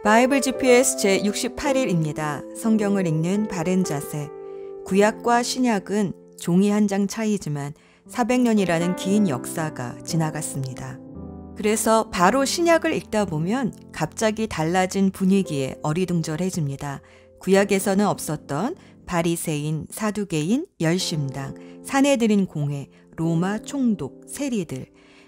바이블 GPS 제68일입니다. 성경을 읽는 바른 자세. 구약과 신약은 종이 한 장 차이지만 400년이라는 긴 역사가 지나갔습니다. 그래서 바로 신약을 읽다 보면 갑자기 달라진 분위기에 어리둥절해집니다. 구약에서는 없었던 바리새인, 사두개인, 열심당, 사내들인 공회, 로마 총독, 세리들,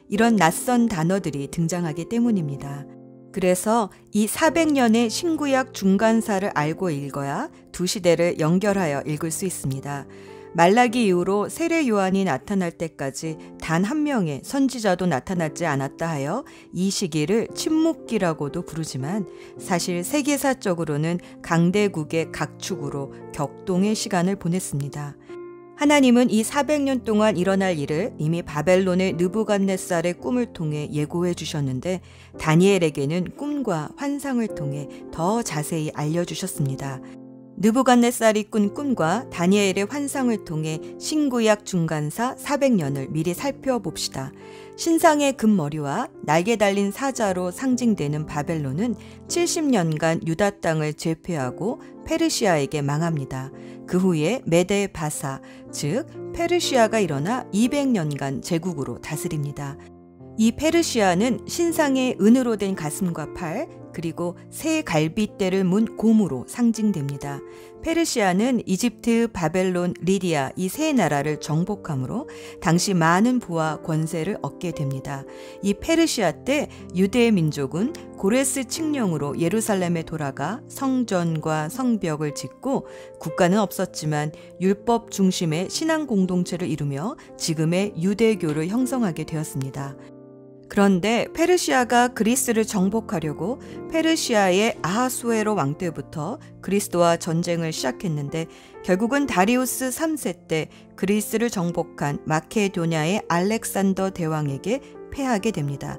이런 낯선 단어들이 등장하기 때문입니다. 그래서 이 400년의 신구약 중간사를 알고 읽어야 두 시대를 연결하여 읽을 수 있습니다. 말라기 이후로 세례 요한이 나타날 때까지 단 한 명의 선지자도 나타나지 않았다 하여 이 시기를 침묵기라고도 부르지만 사실 세계사적으로는 강대국의 각축으로 격동의 시간을 보냈습니다. 하나님은 이 400년 동안 일어날 일을 이미 바벨론의 느부갓네살의 꿈을 통해 예고해 주셨는데 다니엘에게는 꿈과 환상을 통해 더 자세히 알려주셨습니다. 느부갓네살이 꾼 꿈과 다니엘의 환상을 통해 신구약 중간사 400년을 미리 살펴봅시다. 신상의 금머리와 날개 달린 사자로 상징되는 바벨론은 70년간 유다 땅을 제패하고 페르시아에게 망합니다. 그 후에 메데 바사, 즉 페르시아가 일어나 200년간 제국으로 다스립니다. 이 페르시아는 신상의 은으로 된 가슴과 팔, 그리고 새 갈빗대를 문 곰으로 상징됩니다. 페르시아는 이집트, 바벨론, 리디아 이 세 나라를 정복함으로 당시 많은 부와 권세를 얻게 됩니다. 이 페르시아 때 유대 민족은 고레스 칙령으로 예루살렘에 돌아가 성전과 성벽을 짓고 국가는 없었지만 율법 중심의 신앙 공동체를 이루며 지금의 유대교를 형성하게 되었습니다. 그런데 페르시아가 그리스를 정복하려고 페르시아의 아하수에로 왕 때부터 그리스도와 전쟁을 시작했는데 결국은 다리우스 3세 때 그리스를 정복한 마케도냐의 알렉산더 대왕에게 패하게 됩니다.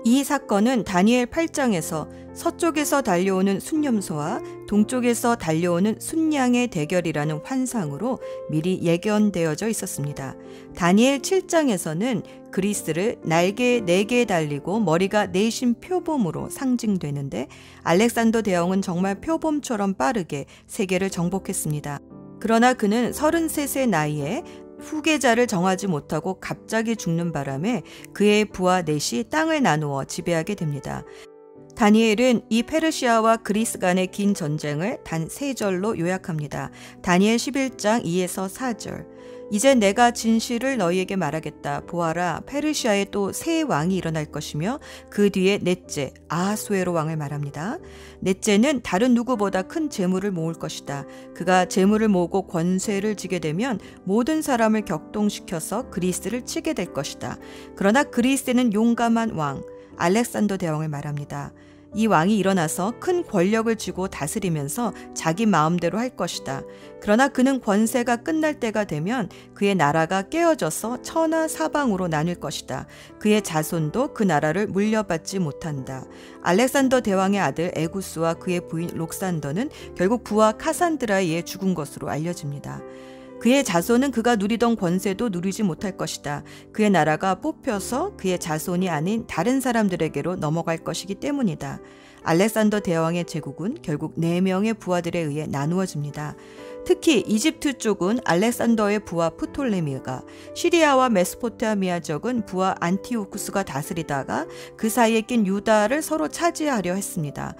이 사건은 다니엘 8장에서 서쪽에서 달려오는 순념소와 동쪽에서 달려오는 순양의 대결이라는 환상으로 미리 예견되어져 있었습니다. 다니엘 7장에서는 그리스를 날개 4개 달리고 머리가 4신 표범으로 상징되는데 알렉산더 대왕은 정말 표범처럼 빠르게 세계를 정복했습니다. 그러나 그는 33세 나이에 후계자를 정하지 못하고 갑자기 죽는 바람에 그의 부하 넷이 땅을 나누어 지배하게 됩니다. 다니엘은 이 페르시아와 그리스 간의 긴 전쟁을 단 3절로 요약합니다. 다니엘 11장 2에서 4절. 이제 내가 진실을 너희에게 말하겠다. 보아라, 페르시아에 또 새 왕이 일어날 것이며 그 뒤에 넷째 아하수에로 왕을 말합니다. 넷째는 다른 누구보다 큰 재물을 모을 것이다. 그가 재물을 모으고 권세를 지게 되면 모든 사람을 격동시켜서 그리스를 치게 될 것이다. 그러나 그리스에는 용감한 왕 알렉산더 대왕을 말합니다. 이 왕이 일어나서 큰 권력을 쥐고 다스리면서 자기 마음대로 할 것이다. 그러나 그는 권세가 끝날 때가 되면 그의 나라가 깨어져서 천하 사방으로 나뉠 것이다. 그의 자손도 그 나라를 물려받지 못한다. 알렉산더 대왕의 아들 에구스와 그의 부인 록산더는 결국 부하 카산드라에 의해 죽은 것으로 알려집니다. 그의 자손은 그가 누리던 권세도 누리지 못할 것이다. 그의 나라가 뽑혀서 그의 자손이 아닌 다른 사람들에게로 넘어갈 것이기 때문이다. 알렉산더 대왕의 제국은 결국 4명의 부하들에 의해 나누어집니다. 특히 이집트 쪽은 알렉산더의 부하 프톨레미가, 시리아와 메소포타미아 쪽은 부하 안티오쿠스가 다스리다가 그 사이에 낀 유다를 서로 차지하려 했습니다.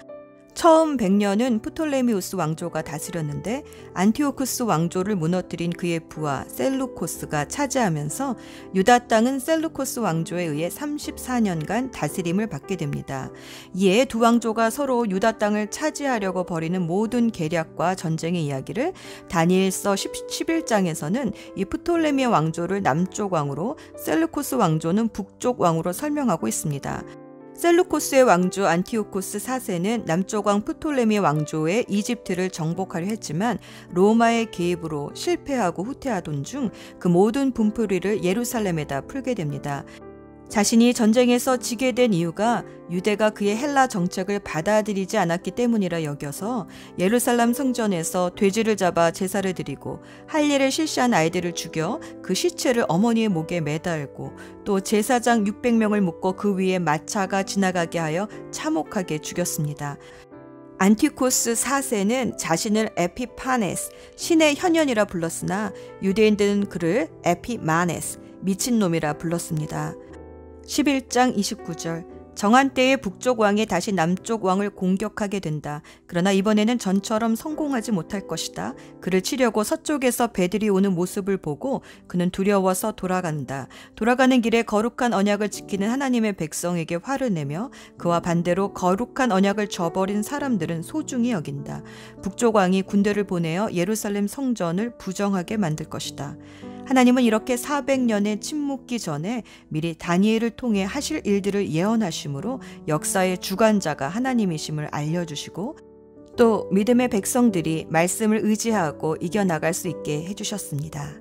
처음 100년은 프톨레미우스 왕조가 다스렸는데 안티오쿠스 왕조를 무너뜨린 그의 부하 셀루코스가 차지하면서 유다 땅은 셀루코스 왕조에 의해 34년간 다스림을 받게 됩니다. 이에 두 왕조가 서로 유다 땅을 차지하려고 벌이는 모든 계략과 전쟁의 이야기를 다니엘서 11장에서는 이 프톨레미 왕조를 남쪽 왕으로 셀루코스 왕조는 북쪽 왕으로 설명하고 있습니다. 셀루코스의 왕조 안티오코스 4세는 남쪽 왕 프톨레미 왕조의 이집트를 정복하려 했지만 로마의 개입으로 실패하고 후퇴하던 중 그 모든 분풀이를 예루살렘에다 풀게 됩니다. 자신이 전쟁에서 지게 된 이유가 유대가 그의 헬라 정책을 받아들이지 않았기 때문이라 여겨서 예루살렘 성전에서 돼지를 잡아 제사를 드리고 할례를 실시한 아이들을 죽여 그 시체를 어머니의 목에 매달고 또 제사장 600명을 묶어 그 위에 마차가 지나가게 하여 참혹하게 죽였습니다. 안티코스 4세는 자신을 에피파네스, 신의 현현이라 불렀으나 유대인들은 그를 에피마네스, 미친놈이라 불렀습니다. 11장 29절 정한 때에 북쪽 왕이 다시 남쪽 왕을 공격하게 된다. 그러나 이번에는 전처럼 성공하지 못할 것이다. 그를 치려고 서쪽에서 배들이 오는 모습을 보고 그는 두려워서 돌아간다. 돌아가는 길에 거룩한 언약을 지키는 하나님의 백성에게 화를 내며 그와 반대로 거룩한 언약을 저버린 사람들은 소중히 여긴다. 북쪽 왕이 군대를 보내어 예루살렘 성전을 부정하게 만들 것이다. 하나님은 이렇게 400년의 침묵기 전에 미리 다니엘을 통해 하실 일들을 예언하심으로 역사의 주관자가 하나님이심을 알려주시고 또 믿음의 백성들이 말씀을 의지하고 이겨나갈 수 있게 해주셨습니다.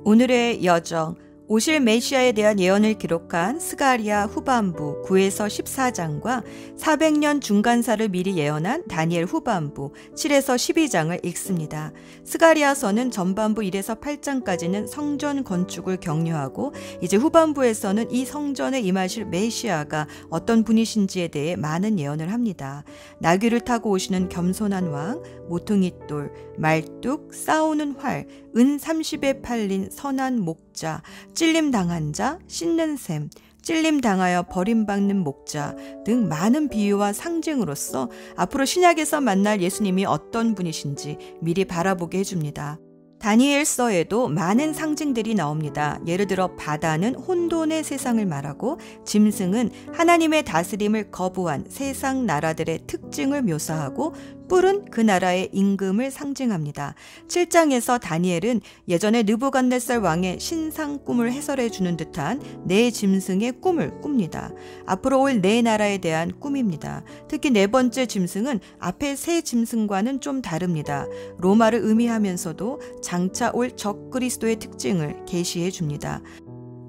오늘의 여정, 오실 메시아에 대한 예언을 기록한 스가랴 후반부 9에서 14장과 400년 중간사를 미리 예언한 다니엘 후반부 7에서 12장을 읽습니다. 스가랴서는 전반부 1에서 8장까지는 성전 건축을 격려하고 이제 후반부에서는 이 성전에 임하실 메시아가 어떤 분이신지에 대해 많은 예언을 합니다. 나귀를 타고 오시는 겸손한 왕, 모퉁이돌, 말뚝, 싸우는 활, 은 30에 팔린 선한 목자, 찔림당한 자, 씻는 셈, 찔림당하여 버림받는 목자 등 많은 비유와 상징으로서 앞으로 신약에서 만날 예수님이 어떤 분이신지 미리 바라보게 해줍니다. 다니엘서에도 많은 상징들이 나옵니다. 예를 들어 바다는 혼돈의 세상을 말하고 짐승은 하나님의 다스림을 거부한 세상 나라들의 특징을 묘사하고 뿔은 그 나라의 임금을 상징합니다. 7장에서 다니엘은 예전에 느부갓네살 왕의 신상 꿈을 해설해 주는 듯한 네 짐승의 꿈을 꿉니다. 앞으로 올 네 나라에 대한 꿈입니다. 특히 네 번째 짐승은 앞에 세 짐승과는 좀 다릅니다. 로마를 의미하면서도 장차 올 적그리스도의 특징을 계시해 줍니다.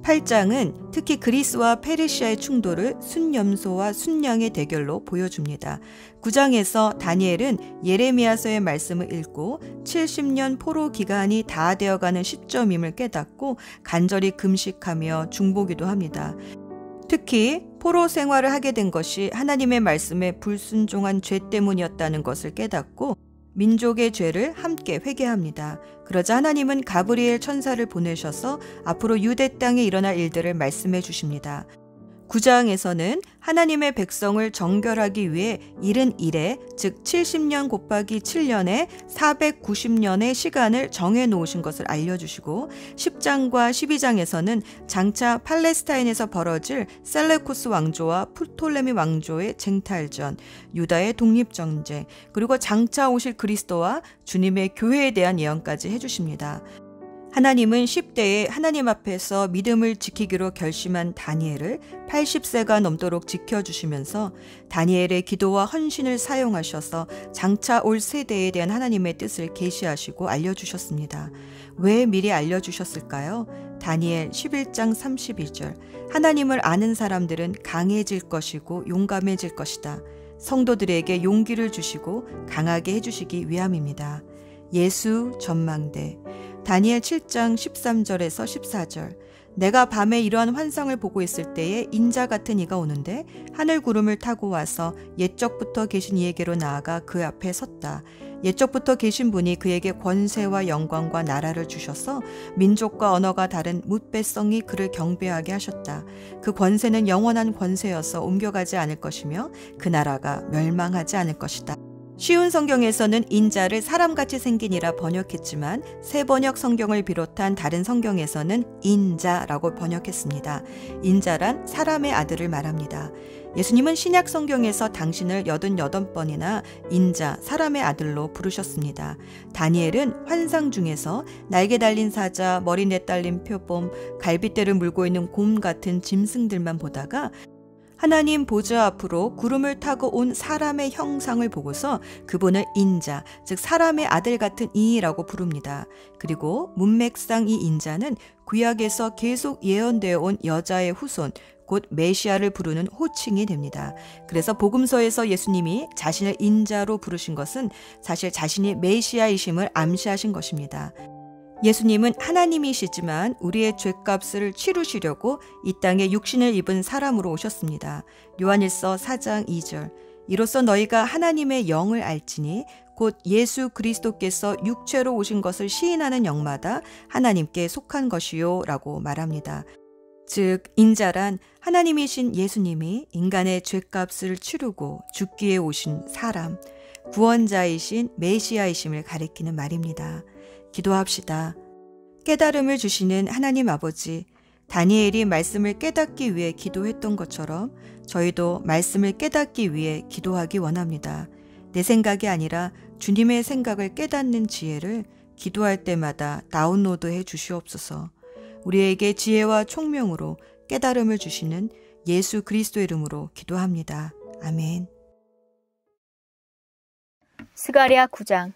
8장은 특히 그리스와 페르시아의 충돌을 순염소와 순양의 대결로 보여줍니다. 9장에서 다니엘은 예레미야서의 말씀을 읽고 70년 포로 기간이 다 되어가는 시점임을 깨닫고 간절히 금식하며 중보기도 합니다. 특히 포로 생활을 하게 된 것이 하나님의 말씀에 불순종한 죄 때문이었다는 것을 깨닫고 민족의 죄를 함께 회개합니다. 그러자 하나님은 가브리엘 천사를 보내셔서 앞으로 유대 땅에 일어날 일들을 말씀해 주십니다. 9장에서는 하나님의 백성을 정결하기 위해 71에 즉 70년 곱하기 7년에 490년의 시간을 정해 놓으신 것을 알려주시고 10장과 12장에서는 장차 팔레스타인에서 벌어질 셀레쿠스 왕조와 프톨레미 왕조의 쟁탈전, 유다의 독립전쟁, 그리고 장차 오실 그리스도와 주님의 교회에 대한 예언까지 해주십니다. 하나님은 10대에 하나님 앞에서 믿음을 지키기로 결심한 다니엘을 80세가 넘도록 지켜주시면서 다니엘의 기도와 헌신을 사용하셔서 장차 올 세대에 대한 하나님의 뜻을 계시하시고 알려주셨습니다. 왜 미리 알려주셨을까요? 다니엘 11장 32절 하나님을 아는 사람들은 강해질 것이고 용감해질 것이다. 성도들에게 용기를 주시고 강하게 해주시기 위함입니다. 예수 전망대 다니엘 7장 13절에서 14절 내가 밤에 이러한 환상을 보고 있을 때에 인자 같은 이가 오는데 하늘 구름을 타고 와서 옛적부터 계신 이에게로 나아가 그 앞에 섰다. 옛적부터 계신 분이 그에게 권세와 영광과 나라를 주셔서 민족과 언어가 다른 뭇배성이 그를 경배하게 하셨다. 그 권세는 영원한 권세여서 옮겨가지 않을 것이며 그 나라가 멸망하지 않을 것이다. 쉬운 성경에서는 인자를 사람같이 생긴이라 번역했지만 새 번역 성경을 비롯한 다른 성경에서는 인자라고 번역했습니다. 인자란 사람의 아들을 말합니다. 예수님은 신약 성경에서 당신을 88번이나 인자, 사람의 아들로 부르셨습니다. 다니엘은 환상 중에서 날개 달린 사자, 머리 내딸린 표범, 갈빗대를 물고 있는 곰 같은 짐승들만 보다가 하나님 보좌 앞으로 구름을 타고 온 사람의 형상을 보고서 그분을 인자, 즉 사람의 아들 같은 이라고 부릅니다. 그리고 문맥상 이 인자는 구약에서 계속 예언되어 온 여자의 후손, 곧 메시아를 부르는 호칭이 됩니다. 그래서 복음서에서 예수님이 자신을 인자로 부르신 것은 사실 자신이 메시아이심을 암시하신 것입니다. 예수님은 하나님이시지만 우리의 죄값을 치르시려고 이 땅에 육신을 입은 사람으로 오셨습니다. 요한일서 4장 2절 이로써 너희가 하나님의 영을 알지니 곧 예수 그리스도께서 육체로 오신 것을 시인하는 영마다 하나님께 속한 것이요 라고 말합니다. 즉 인자란 하나님이신 예수님이 인간의 죄값을 치르고 죽기에 오신 사람, 구원자이신 메시아이심을 가리키는 말입니다. 기도합시다. 깨달음을 주시는 하나님 아버지, 다니엘이 말씀을 깨닫기 위해 기도했던 것처럼 저희도 말씀을 깨닫기 위해 기도하기 원합니다. 내 생각이 아니라 주님의 생각을 깨닫는 지혜를 기도할 때마다 다운로드해 주시옵소서. 우리에게 지혜와 총명으로 깨달음을 주시는 예수 그리스도 이름으로 기도합니다. 아멘. 스가랴 9장.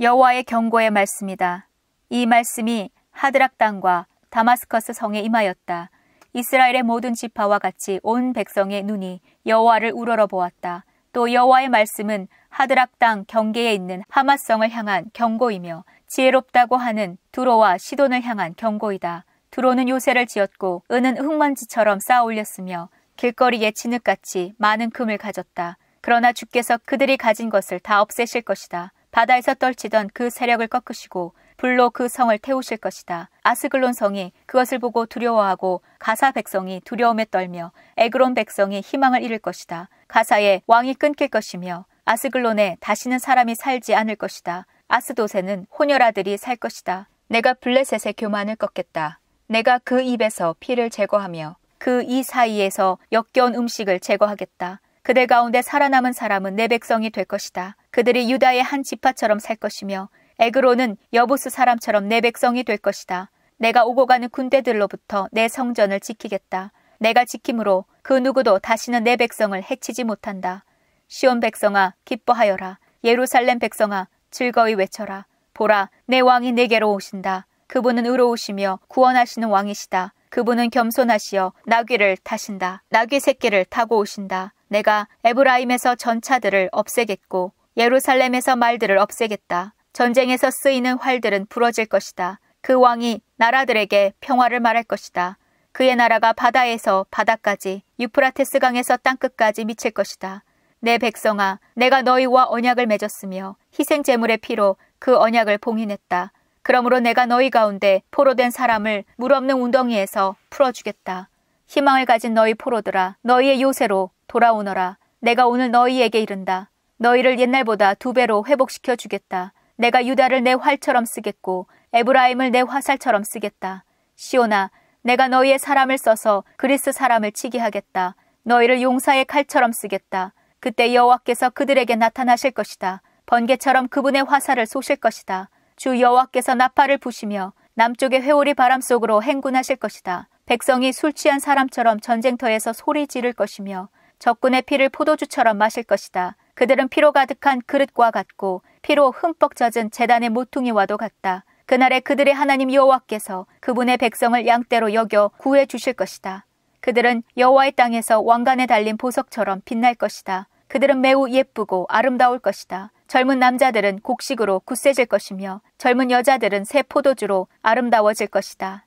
여호와의 경고의 말씀이다. 이 말씀이 하드락 땅과 다마스커스 성에 임하였다. 이스라엘의 모든 지파와 같이 온 백성의 눈이 여호와를 우러러보았다. 또 여호와의 말씀은 하드락 땅 경계에 있는 하맛성을 향한 경고이며 지혜롭다고 하는 두로와 시돈을 향한 경고이다. 두로는 요새를 지었고 은은 흙먼지처럼 쌓아 올렸으며 길거리에 진흙같이 많은 금을 가졌다. 그러나 주께서 그들이 가진 것을 다 없애실 것이다. 바다에서 떨치던 그 세력을 꺾으시고 불로 그 성을 태우실 것이다. 아스글론 성이 그것을 보고 두려워하고 가사 백성이 두려움에 떨며 에그론 백성이 희망을 잃을 것이다. 가사에 왕이 끊길 것이며 아스글론에 다시는 사람이 살지 않을 것이다. 아스도세는 혼혈아들이 살 것이다. 내가 블레셋의 교만을 꺾겠다. 내가 그 입에서 피를 제거하며 그 이 사이에서 역겨운 음식을 제거하겠다. 그들 가운데 살아남은 사람은 내 백성이 될 것이다. 그들이 유다의 한 지파처럼 살 것이며 에그로는 여부스 사람처럼 내 백성이 될 것이다. 내가 오고 가는 군대들로부터 내 성전을 지키겠다. 내가 지킴으로 그 누구도 다시는 내 백성을 해치지 못한다. 시온 백성아 기뻐하여라. 예루살렘 백성아 즐거이 외쳐라. 보라, 내 왕이 내게로 오신다. 그분은 의로우시며 구원하시는 왕이시다. 그분은 겸손하시어 나귀를 타신다. 나귀 새끼를 타고 오신다. 내가 에브라임에서 전차들을 없애겠고 예루살렘에서 말들을 없애겠다. 전쟁에서 쓰이는 활들은 부러질 것이다. 그 왕이 나라들에게 평화를 말할 것이다. 그의 나라가 바다에서 바다까지 유프라테스 강에서 땅끝까지 미칠 것이다. 내 백성아, 내가 너희와 언약을 맺었으며 희생 제물의 피로 그 언약을 봉인했다. 그러므로 내가 너희 가운데 포로된 사람을 물 없는 운덩이에서 풀어주겠다. 희망을 가진 너희 포로들아, 너희의 요새로 돌아오너라. 내가 오늘 너희에게 이른다. 너희를 옛날보다 2배로 회복시켜 주겠다. 내가 유다를 내 활처럼 쓰겠고 에브라임을 내 화살처럼 쓰겠다. 시온아, 내가 너희의 사람을 써서 그리스 사람을 치게 하겠다. 너희를 용사의 칼처럼 쓰겠다. 그때 여호와께서 그들에게 나타나실 것이다. 번개처럼 그분의 화살을 쏘실 것이다. 주 여호와께서 나팔을 부시며 남쪽의 회오리 바람 속으로 행군하실 것이다. 백성이 술 취한 사람처럼 전쟁터에서 소리 지를 것이며 적군의 피를 포도주처럼 마실 것이다. 그들은 피로 가득한 그릇과 같고 피로 흠뻑 젖은 제단의 모퉁이와도 같다. 그날에 그들의 하나님 여호와께서 그분의 백성을 양떼로 여겨 구해 주실 것이다. 그들은 여호와의 땅에서 왕관에 달린 보석처럼 빛날 것이다. 그들은 매우 예쁘고 아름다울 것이다. 젊은 남자들은 곡식으로 굳세질 것이며 젊은 여자들은 새 포도주로 아름다워질 것이다.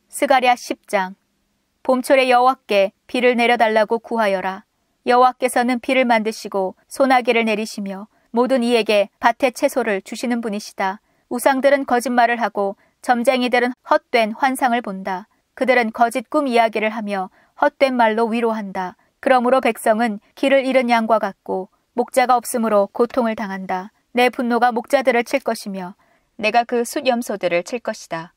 스가랴 10장. 봄철에 여호와께 비를 내려달라고 구하여라. 여호와께서는 비를 만드시고 소나기를 내리시며 모든 이에게 밭의 채소를 주시는 분이시다. 우상들은 거짓말을 하고 점쟁이들은 헛된 환상을 본다. 그들은 거짓 꿈 이야기를 하며 헛된 말로 위로한다. 그러므로 백성은 길을 잃은 양과 같고 목자가 없으므로 고통을 당한다. 내 분노가 목자들을 칠 것이며 내가 그 숫염소들을 칠 것이다.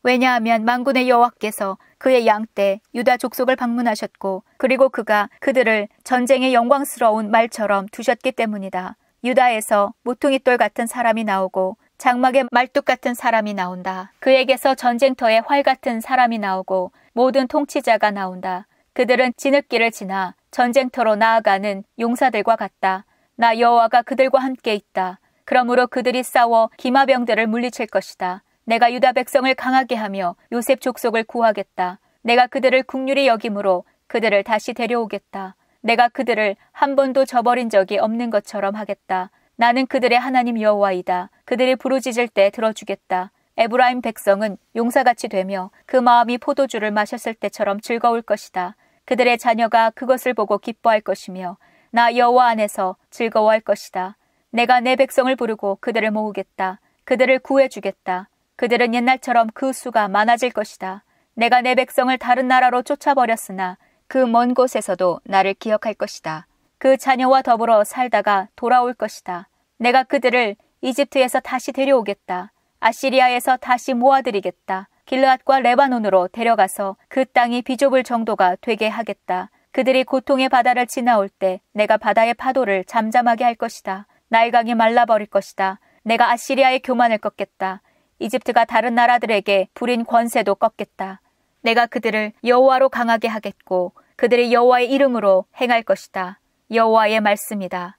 왜냐하면 만군의 여호와께서 그의 양떼 유다 족속을 방문하셨고 그리고 그가 그들을 전쟁의 영광스러운 말처럼 두셨기 때문이다. 유다에서 모퉁이돌 같은 사람이 나오고 장막의 말뚝 같은 사람이 나온다. 그에게서 전쟁터에 활 같은 사람이 나오고 모든 통치자가 나온다. 그들은 진흙길을 지나 전쟁터로 나아가는 용사들과 같다. 나 여호와가 그들과 함께 있다. 그러므로 그들이 싸워 기마병들을 물리칠 것이다. 내가 유다 백성을 강하게 하며 요셉 족속을 구하겠다. 내가 그들을 국률이 여김으로 그들을 다시 데려오겠다. 내가 그들을 한 번도 저버린 적이 없는 것처럼 하겠다. 나는 그들의 하나님 여호와이다. 그들이 부르짖을 때 들어주겠다. 에브라임 백성은 용사같이 되며 그 마음이 포도주를 마셨을 때처럼 즐거울 것이다. 그들의 자녀가 그것을 보고 기뻐할 것이며 나 여호와 안에서 즐거워할 것이다. 내가 내 백성을 부르고 그들을 모으겠다. 그들을 구해주겠다. 그들은 옛날처럼 그 수가 많아질 것이다. 내가 내 백성을 다른 나라로 쫓아버렸으나 그 먼 곳에서도 나를 기억할 것이다. 그 자녀와 더불어 살다가 돌아올 것이다. 내가 그들을 이집트에서 다시 데려오겠다. 아시리아에서 다시 모아들이겠다. 길르앗과 레바논으로 데려가서 그 땅이 비좁을 정도가 되게 하겠다. 그들이 고통의 바다를 지나올 때 내가 바다의 파도를 잠잠하게 할 것이다. 나일강이 말라버릴 것이다. 내가 아시리아의 교만을 꺾겠다. 이집트가 다른 나라들에게 부린 권세도 꺾겠다. 내가 그들을 여호와로 강하게 하겠고 그들이 여호와의 이름으로 행할 것이다. 여호와의 말씀이다.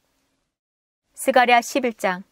스가랴 11장.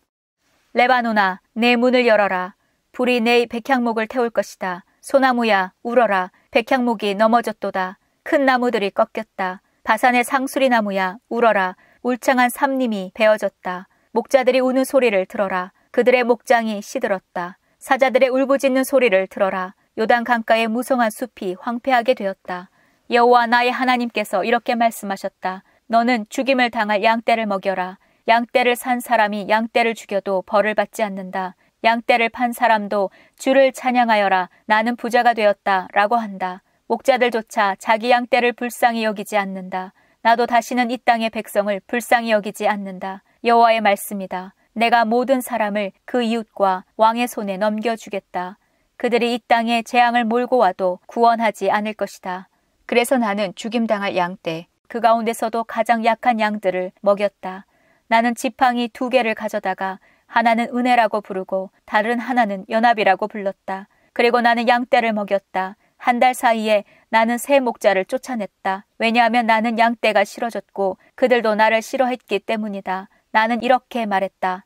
레바논아, 내 문을 열어라. 불이 내 백향목을 태울 것이다. 소나무야, 울어라. 백향목이 넘어졌도다. 큰 나무들이 꺾였다. 바산의 상수리 나무야, 울어라. 울창한 삼림이 베어졌다. 목자들이 우는 소리를 들어라. 그들의 목장이 시들었다. 사자들의 울부짖는 소리를 들어라. 요단 강가의 무성한 숲이 황폐하게 되었다. 여호와 나의 하나님께서 이렇게 말씀하셨다. 너는 죽임을 당할 양떼를 먹여라. 양떼를 산 사람이 양떼를 죽여도 벌을 받지 않는다. 양떼를 판 사람도 주를 찬양하여라. 나는 부자가 되었다. 라고 한다. 목자들조차 자기 양떼를 불쌍히 여기지 않는다. 나도 다시는 이 땅의 백성을 불쌍히 여기지 않는다. 여호와의 말씀이다. 내가 모든 사람을 그 이웃과 왕의 손에 넘겨주겠다. 그들이 이 땅에 재앙을 몰고 와도 구원하지 않을 것이다. 그래서 나는 죽임당할 양떼, 그 가운데서도 가장 약한 양들을 먹였다. 나는 지팡이 2개를 가져다가 하나는 은혜라고 부르고 다른 하나는 연합이라고 불렀다. 그리고 나는 양떼를 먹였다. 한 달 사이에 나는 새 목자를 쫓아냈다. 왜냐하면 나는 양떼가 싫어졌고 그들도 나를 싫어했기 때문이다. 나는 이렇게 말했다.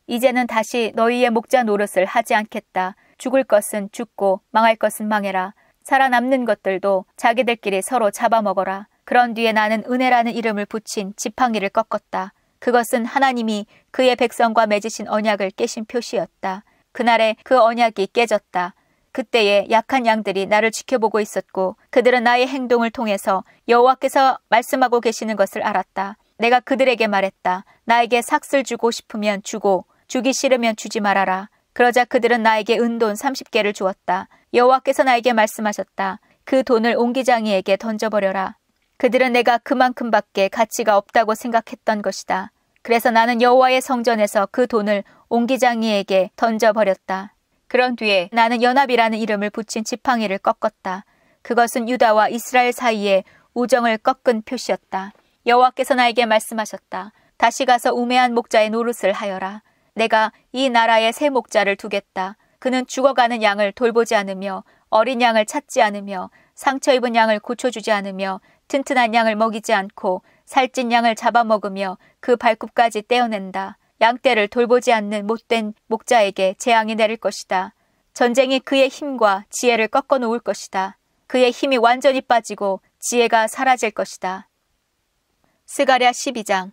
이제는 다시 너희의 목자 노릇을 하지 않겠다. 죽을 것은 죽고 망할 것은 망해라. 살아남는 것들도 자기들끼리 서로 잡아먹어라. 그런 뒤에 나는 은혜라는 이름을 붙인 지팡이를 꺾었다. 그것은 하나님이 그의 백성과 맺으신 언약을 깨신 표시였다. 그날에 그 언약이 깨졌다. 그때에 약한 양들이 나를 지켜보고 있었고 그들은 나의 행동을 통해서 여호와께서 말씀하고 계시는 것을 알았다. 내가 그들에게 말했다. 나에게 삭슬 주고 싶으면 주고 주기 싫으면 주지 말아라. 그러자 그들은 나에게 은돈 30개를 주었다. 여호와께서 나에게 말씀하셨다. 그 돈을 옹기장이에게 던져버려라. 그들은 내가 그만큼밖에 가치가 없다고 생각했던 것이다. 그래서 나는 여호와의 성전에서 그 돈을 옹기장이에게 던져버렸다. 그런 뒤에 나는 연합이라는 이름을 붙인 지팡이를 꺾었다. 그것은 유다와 이스라엘 사이에 우정을 꺾은 표시였다. 여호와께서 나에게 말씀하셨다. 다시 가서 우매한 목자의 노릇을 하여라. 내가 이 나라에 새 목자를 두겠다. 그는 죽어가는 양을 돌보지 않으며 어린 양을 찾지 않으며 상처 입은 양을 고쳐주지 않으며 튼튼한 양을 먹이지 않고 살찐 양을 잡아먹으며 그 발굽까지 떼어낸다. 양떼를 돌보지 않는 못된 목자에게 재앙이 내릴 것이다. 전쟁이 그의 힘과 지혜를 꺾어 놓을 것이다. 그의 힘이 완전히 빠지고 지혜가 사라질 것이다. 스가랴 12장.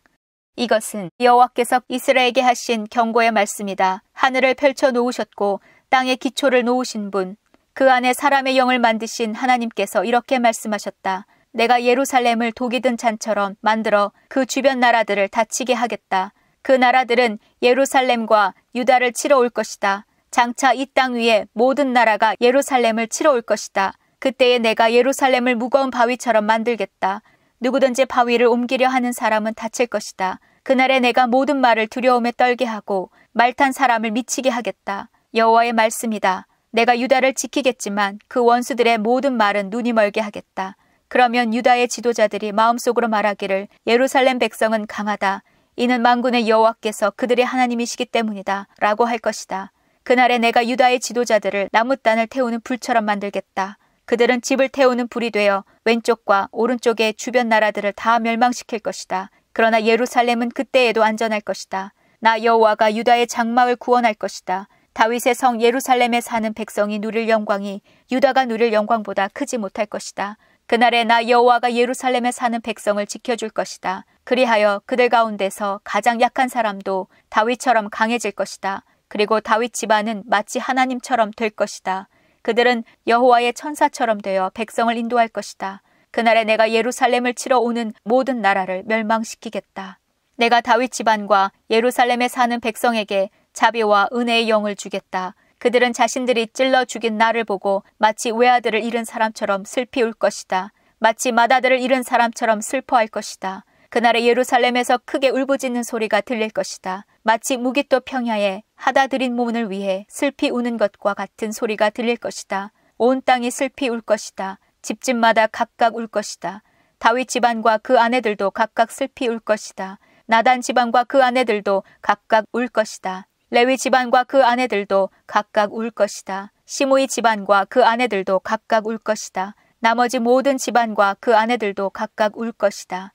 이것은 여호와께서 이스라엘에게 하신 경고의 말씀이다. 하늘을 펼쳐 놓으셨고 땅에 기초를 놓으신 분, 그 안에 사람의 영을 만드신 하나님께서 이렇게 말씀하셨다. 내가 예루살렘을 독이 든 잔처럼 만들어 그 주변 나라들을 다치게 하겠다. 그 나라들은 예루살렘과 유다를 치러 올 것이다. 장차 이 땅 위에 모든 나라가 예루살렘을 치러 올 것이다. 그때에 내가 예루살렘을 무거운 바위처럼 만들겠다. 누구든지 바위를 옮기려 하는 사람은 다칠 것이다. 그날에 내가 모든 말을 두려움에 떨게 하고 말탄 사람을 미치게 하겠다. 여호와의 말씀이다. 내가 유다를 지키겠지만 그 원수들의 모든 말은 눈이 멀게 하겠다. 그러면 유다의 지도자들이 마음속으로 말하기를 예루살렘 백성은 강하다. 이는 만군의 여호와께서 그들의 하나님이시기 때문이다. 라고 할 것이다. 그날에 내가 유다의 지도자들을 나무단을 태우는 불처럼 만들겠다. 그들은 집을 태우는 불이 되어 왼쪽과 오른쪽의 주변 나라들을 다 멸망시킬 것이다. 그러나 예루살렘은 그때에도 안전할 것이다. 나 여호와가 유다의 장막을 구원할 것이다. 다윗의 성 예루살렘에 사는 백성이 누릴 영광이 유다가 누릴 영광보다 크지 못할 것이다. 그날에 나 여호와가 예루살렘에 사는 백성을 지켜줄 것이다. 그리하여 그들 가운데서 가장 약한 사람도 다윗처럼 강해질 것이다. 그리고 다윗 집안은 마치 하나님처럼 될 것이다. 그들은 여호와의 천사처럼 되어 백성을 인도할 것이다. 그날에 내가 예루살렘을 치러 오는 모든 나라를 멸망시키겠다. 내가 다윗 집안과 예루살렘에 사는 백성에게 자비와 은혜의 영을 주겠다. 그들은 자신들이 찔러 죽인 나를 보고 마치 외아들을 잃은 사람처럼 슬피 울 것이다. 마치 맏아들을 잃은 사람처럼 슬퍼할 것이다. 그날에 예루살렘에서 크게 울부짖는 소리가 들릴 것이다. 마치 무깃도 평야에 하다들인 몸을 위해 슬피 우는 것과 같은 소리가 들릴 것이다. 온 땅이 슬피 울 것이다. 집집마다 각각 울 것이다. 다윗 집안과 그 아내들도 각각 슬피 울 것이다. 나단 집안과 그 아내들도 각각 울 것이다. 레위 집안과 그 아내들도 각각 울 것이다. 시므이 집안과 그 아내들도 각각 울 것이다. 나머지 모든 집안과 그 아내들도 각각 울 것이다.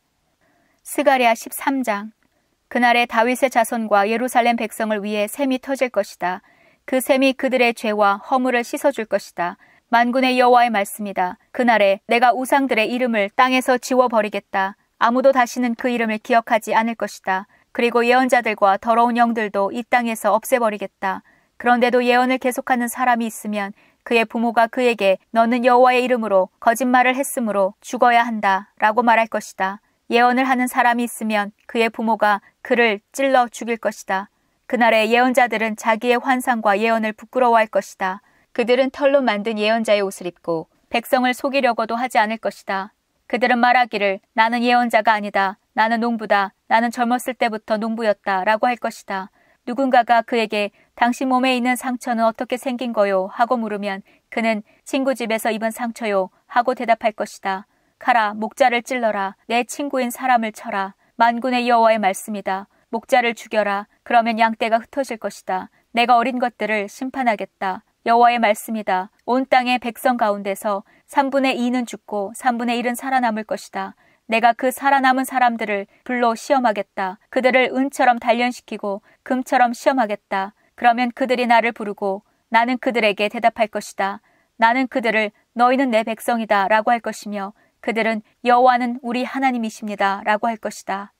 스가랴 13장. 그날에 다윗의 자손과 예루살렘 백성을 위해 샘이 터질 것이다. 그 샘이 그들의 죄와 허물을 씻어줄 것이다. 만군의 여호와의 말씀이다. 그날에 내가 우상들의 이름을 땅에서 지워버리겠다. 아무도 다시는 그 이름을 기억하지 않을 것이다. 그리고 예언자들과 더러운 영들도 이 땅에서 없애버리겠다. 그런데도 예언을 계속하는 사람이 있으면 그의 부모가 그에게 너는 여호와의 이름으로 거짓말을 했으므로 죽어야 한다 라고 말할 것이다. 예언을 하는 사람이 있으면 그의 부모가 그를 찔러 죽일 것이다. 그날에 예언자들은 자기의 환상과 예언을 부끄러워할 것이다. 그들은 털로 만든 예언자의 옷을 입고 백성을 속이려고도 하지 않을 것이다. 그들은 말하기를 나는 예언자가 아니다. 나는 농부다. 나는 젊었을 때부터 농부였다 라고 할 것이다. 누군가가 그에게 당신 몸에 있는 상처는 어떻게 생긴 거요? 하고 물으면 그는 친구 집에서 입은 상처요 하고 대답할 것이다. 가라, 목자를 찔러라. 내 친구인 사람을 쳐라. 만군의 여호와의 말씀이다. 목자를 죽여라. 그러면 양떼가 흩어질 것이다. 내가 어린 것들을 심판하겠다. 여호와의 말씀이다. 온 땅의 백성 가운데서 3분의 2는 죽고 3분의 1은 살아남을 것이다. 내가 그 살아남은 사람들을 불로 시험하겠다. 그들을 은처럼 단련시키고 금처럼 시험하겠다. 그러면 그들이 나를 부르고 나는 그들에게 대답할 것이다. 나는 그들을 너희는 내 백성이다 라고 할 것이며 그들은 여호와는 우리 하나님이십니다 라고 할 것이다.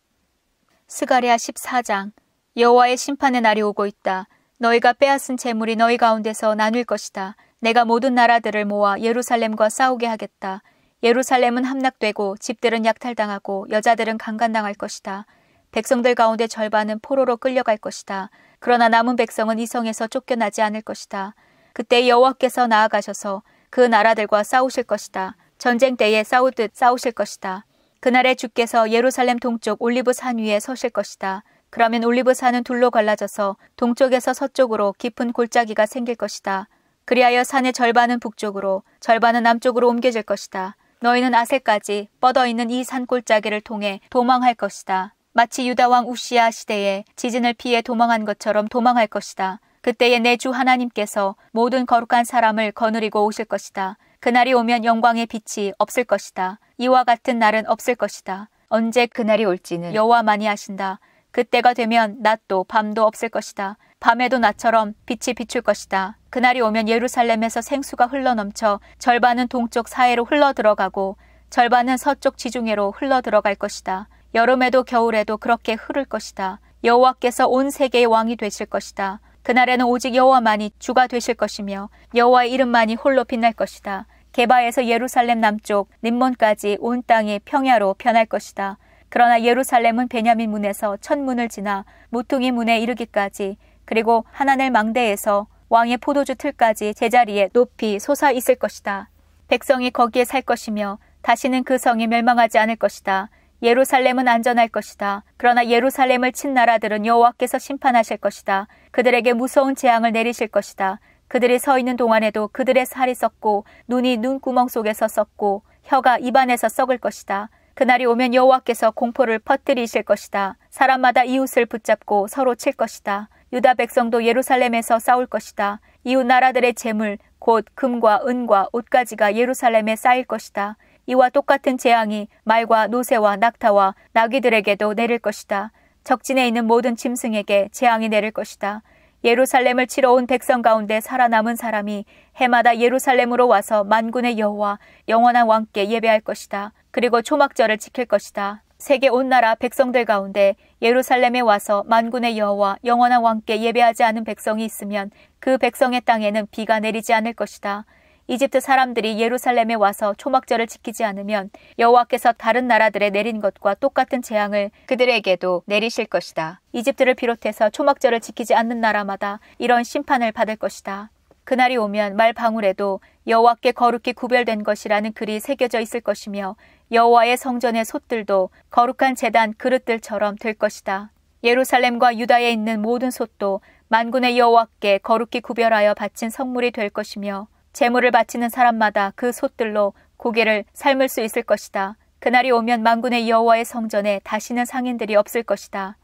스가랴 14장. 여호와의 심판의 날이 오고 있다. 너희가 빼앗은 재물이 너희 가운데서 나눌 것이다. 내가 모든 나라들을 모아 예루살렘과 싸우게 하겠다. 예루살렘은 함락되고 집들은 약탈당하고 여자들은 강간당할 것이다. 백성들 가운데 절반은 포로로 끌려갈 것이다. 그러나 남은 백성은 이 성에서 쫓겨나지 않을 것이다. 그때 여호와께서 나아가셔서 그 나라들과 싸우실 것이다. 전쟁 때에 싸우듯 싸우실 것이다. 그날에 주께서 예루살렘 동쪽 올리브 산 위에 서실 것이다. 그러면 올리브 산은 둘로 갈라져서 동쪽에서 서쪽으로 깊은 골짜기가 생길 것이다. 그리하여 산의 절반은 북쪽으로 절반은 남쪽으로 옮겨질 것이다. 너희는 아셀까지 뻗어있는 이 산 골짜기를 통해 도망할 것이다. 마치 유다 왕 우시야 시대에 지진을 피해 도망한 것처럼 도망할 것이다. 그때에 내 주 하나님께서 모든 거룩한 사람을 거느리고 오실 것이다. 그날이 오면 영광의 빛이 없을 것이다. 이와 같은 날은 없을 것이다. 언제 그날이 올지는 여호와만이 아신다. 그때가 되면 낮도 밤도 없을 것이다. 밤에도 낮처럼 빛이 비출 것이다. 그날이 오면 예루살렘에서 생수가 흘러넘쳐 절반은 동쪽 사해로 흘러들어가고 절반은 서쪽 지중해로 흘러들어갈 것이다. 여름에도 겨울에도 그렇게 흐를 것이다. 여호와께서 온 세계의 왕이 되실 것이다. 그날에는 오직 여호와만이 주가 되실 것이며 여호와의 이름만이 홀로 빛날 것이다. 게바에서 예루살렘 남쪽 림몬까지 온 땅이 평야로 변할 것이다. 그러나 예루살렘은 베냐민 문에서 천문을 지나 모퉁이 문에 이르기까지 그리고 하나넬 망대에서 왕의 포도주 틀까지 제자리에 높이 솟아 있을 것이다. 백성이 거기에 살 것이며 다시는 그 성이 멸망하지 않을 것이다. 예루살렘은 안전할 것이다. 그러나 예루살렘을 친 나라들은 여호와께서 심판하실 것이다. 그들에게 무서운 재앙을 내리실 것이다. 그들이 서 있는 동안에도 그들의 살이 썩고 눈이 눈구멍 속에서 썩고 혀가 입안에서 썩을 것이다. 그날이 오면 여호와께서 공포를 퍼뜨리실 것이다. 사람마다 이웃을 붙잡고 서로 칠 것이다. 유다 백성도 예루살렘에서 싸울 것이다. 이웃 나라들의 재물 곧 금과 은과 옷가지가 예루살렘에 쌓일 것이다. 이와 똑같은 재앙이 말과 노새와 낙타와 나귀들에게도 내릴 것이다. 적진에 있는 모든 짐승에게 재앙이 내릴 것이다. 예루살렘을 치러 온 백성 가운데 살아남은 사람이 해마다 예루살렘으로 와서 만군의 여호와 영원한 왕께 예배할 것이다. 그리고 초막절을 지킬 것이다. 세계 온 나라 백성들 가운데 예루살렘에 와서 만군의 여호와 영원한 왕께 예배하지 않은 백성이 있으면 그 백성의 땅에는 비가 내리지 않을 것이다. 이집트 사람들이 예루살렘에 와서 초막절을 지키지 않으면 여호와께서 다른 나라들에 내린 것과 똑같은 재앙을 그들에게도 내리실 것이다. 이집트를 비롯해서 초막절을 지키지 않는 나라마다 이런 심판을 받을 것이다. 그날이 오면 말 방울에도 여호와께 거룩히 구별된 것이라는 글이 새겨져 있을 것이며 여호와의 성전의 솥들도 거룩한 제단 그릇들처럼 될 것이다. 예루살렘과 유다에 있는 모든 솥도 만군의 여호와께 거룩히 구별하여 바친 성물이 될 것이며 제물을 바치는 사람마다 그 솥들로 고기를 삶을 수 있을 것이다. 그날이 오면 만군의 여호와의 성전에 다시는 상인들이 없을 것이다.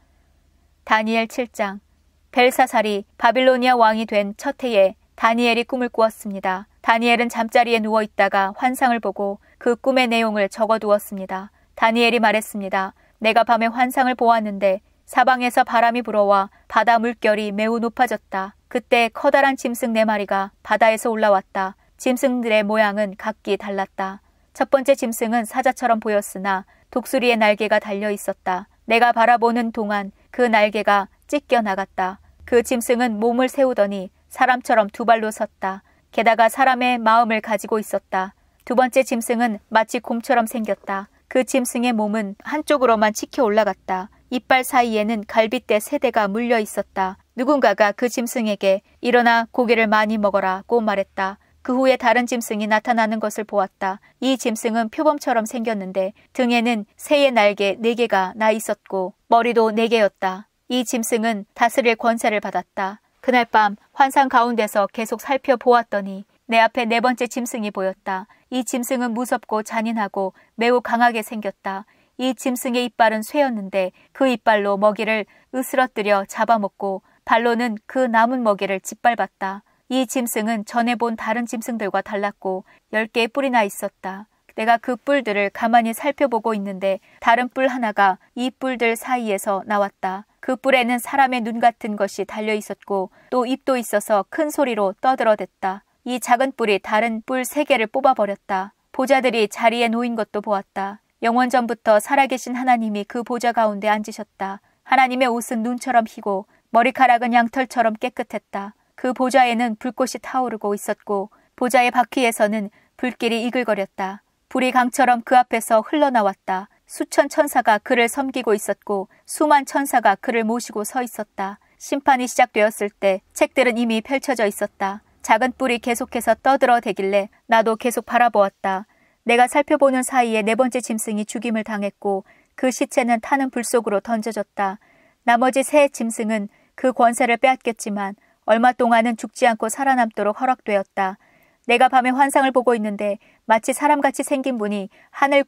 다니엘 7장. 벨사살이 바빌로니아 왕이 된 첫 해에 다니엘이 꿈을 꾸었습니다. 다니엘은 잠자리에 누워 있다가 환상을 보고 그 꿈의 내용을 적어두었습니다. 다니엘이 말했습니다. 내가 밤에 환상을 보았는데 사방에서 바람이 불어와 바다 물결이 매우 높아졌다. 그때 커다란 짐승 4마리가 바다에서 올라왔다. 짐승들의 모양은 각기 달랐다. 첫 번째 짐승은 사자처럼 보였으나 독수리의 날개가 달려 있었다. 내가 바라보는 동안 그 날개가 찢겨 나갔다. 그 짐승은 몸을 세우더니 사람처럼 2발로 섰다. 게다가 사람의 마음을 가지고 있었다. 두 번째 짐승은 마치 곰처럼 생겼다. 그 짐승의 몸은 한쪽으로만 치켜 올라갔다. 이빨 사이에는 갈빗대 3대가 물려 있었다. 누군가가 그 짐승에게 일어나 고기를 많이 먹어라고 말했다. 그 후에 다른 짐승이 나타나는 것을 보았다. 이 짐승은 표범처럼 생겼는데 등에는 새의 날개 4개가 나 있었고 머리도 4개였다. 이 짐승은 다스릴 권세를 받았다. 그날 밤 환상 가운데서 계속 살펴보았더니 내 앞에 4번째 짐승이 보였다. 이 짐승은 무섭고 잔인하고 매우 강하게 생겼다. 이 짐승의 이빨은 쇠였는데 그 이빨로 먹이를 으스러뜨려 잡아먹고 발로는 그 남은 먹이를 짓밟았다. 이 짐승은 전에 본 다른 짐승들과 달랐고 10개의 뿔이 나 있었다. 내가 그 뿔들을 가만히 살펴보고 있는데 다른 뿔 하나가 이 뿔들 사이에서 나왔다. 그 뿔에는 사람의 눈 같은 것이 달려 있었고 또 입도 있어서 큰 소리로 떠들어댔다. 이 작은 뿔이 다른 뿔 3개를 뽑아버렸다. 보좌들이 자리에 놓인 것도 보았다. 영원전부터 살아계신 하나님이 그 보좌 가운데 앉으셨다. 하나님의 옷은 눈처럼 희고 머리카락은 양털처럼 깨끗했다. 그 보좌에는 불꽃이 타오르고 있었고 보좌의 바퀴에서는 불길이 이글거렸다. 불이 강처럼 그 앞에서 흘러나왔다. 수천 천사가 그를 섬기고 있었고 수만 천사가 그를 모시고 서 있었다. 심판이 시작되었을 때 책들은 이미 펼쳐져 있었다. 작은 뿔이 계속해서 떠들어대길래 나도 계속 바라보았다. 내가 살펴보는 사이에 4번째 짐승이 죽임을 당했고 그 시체는 타는 불 속으로 던져졌다. 나머지 3 짐승은 그 권세를 빼앗겼지만 얼마 동안은 죽지 않고 살아남도록 허락되었다. 내가 밤에 환상을 보고 있는데 마치 사람같이 생긴 분이 하늘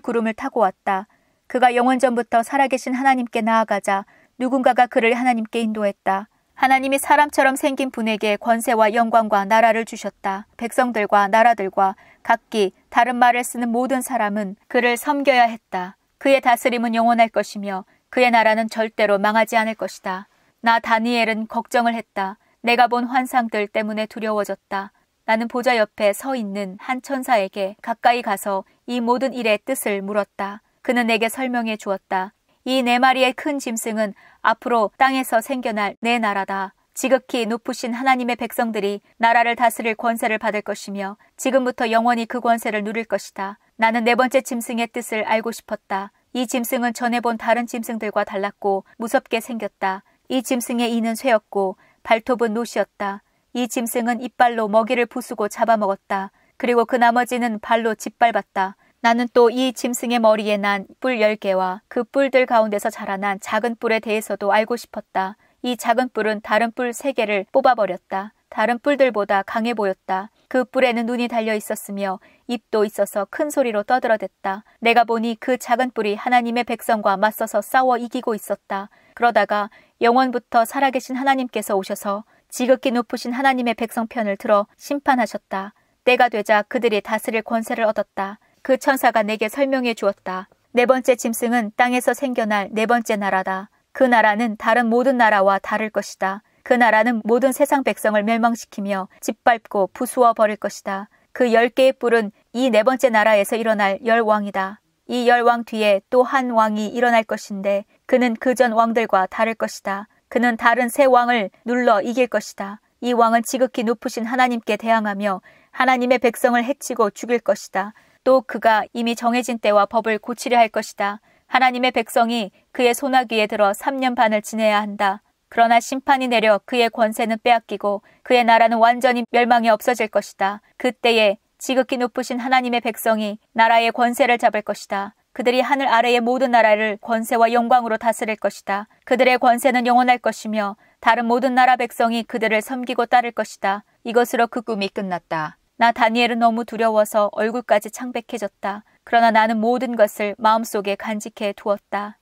구름을 타고 왔다. 그가 영원전부터 살아계신 하나님께 나아가자 누군가가 그를 하나님께 인도했다. 하나님이 사람처럼 생긴 분에게 권세와 영광과 나라를 주셨다. 백성들과 나라들과 각기 다른 말을 쓰는 모든 사람은 그를 섬겨야 했다. 그의 다스림은 영원할 것이며 그의 나라는 절대로 망하지 않을 것이다. 나 다니엘은 걱정을 했다. 내가 본 환상들 때문에 두려워졌다. 나는 보좌 옆에 서 있는 한 천사에게 가까이 가서 이 모든 일의 뜻을 물었다. 그는 내게 설명해 주었다. 이 4마리의 큰 짐승은 앞으로 땅에서 생겨날 내 나라다. 지극히 높으신 하나님의 백성들이 나라를 다스릴 권세를 받을 것이며 지금부터 영원히 그 권세를 누릴 것이다. 나는 4번째 짐승의 뜻을 알고 싶었다. 이 짐승은 전에 본 다른 짐승들과 달랐고 무섭게 생겼다. 이 짐승의 이는 쇠였고 발톱은 노시였다. 이 짐승은 이빨로 먹이를 부수고 잡아먹었다. 그리고 그 나머지는 발로 짓밟았다. 나는 또 이 짐승의 머리에 난 뿔 10개와 그 뿔들 가운데서 자라난 작은 뿔에 대해서도 알고 싶었다. 이 작은 뿔은 다른 뿔 3개를 뽑아버렸다. 다른 뿔들보다 강해 보였다. 그 뿔에는 눈이 달려 있었으며 입도 있어서 큰 소리로 떠들어댔다. 내가 보니 그 작은 뿔이 하나님의 백성과 맞서서 싸워 이기고 있었다. 그러다가 영원부터 살아계신 하나님께서 오셔서 지극히 높으신 하나님의 백성 편을 들어 심판하셨다. 때가 되자 그들이 다스릴 권세를 얻었다. 그 천사가 내게 설명해 주었다. 4번째 짐승은 땅에서 생겨날 4번째 나라다. 그 나라는 다른 모든 나라와 다를 것이다. 그 나라는 모든 세상 백성을 멸망시키며 짓밟고 부수어 버릴 것이다. 그 10개의 뿔은 이 4번째 나라에서 일어날 10왕이다. 이 10왕 뒤에 또 한 왕이 일어날 것인데 그는 그전 왕들과 다를 것이다. 그는 다른 세 왕을 눌러 이길 것이다. 이 왕은 지극히 높으신 하나님께 대항하며 하나님의 백성을 해치고 죽일 것이다. 또 그가 이미 정해진 때와 법을 고치려 할 것이다. 하나님의 백성이 그의 소나기에 들어 3년 반을 지내야 한다. 그러나 심판이 내려 그의 권세는 빼앗기고 그의 나라는 완전히 멸망에 없어질 것이다. 그때에 지극히 높으신 하나님의 백성이 나라의 권세를 잡을 것이다. 그들이 하늘 아래의 모든 나라를 권세와 영광으로 다스릴 것이다. 그들의 권세는 영원할 것이며 다른 모든 나라 백성이 그들을 섬기고 따를 것이다. 이것으로 그 꿈이 끝났다. 나 다니엘은 너무 두려워서 얼굴까지 창백해졌다. 그러나 나는 모든 것을 마음속에 간직해 두었다.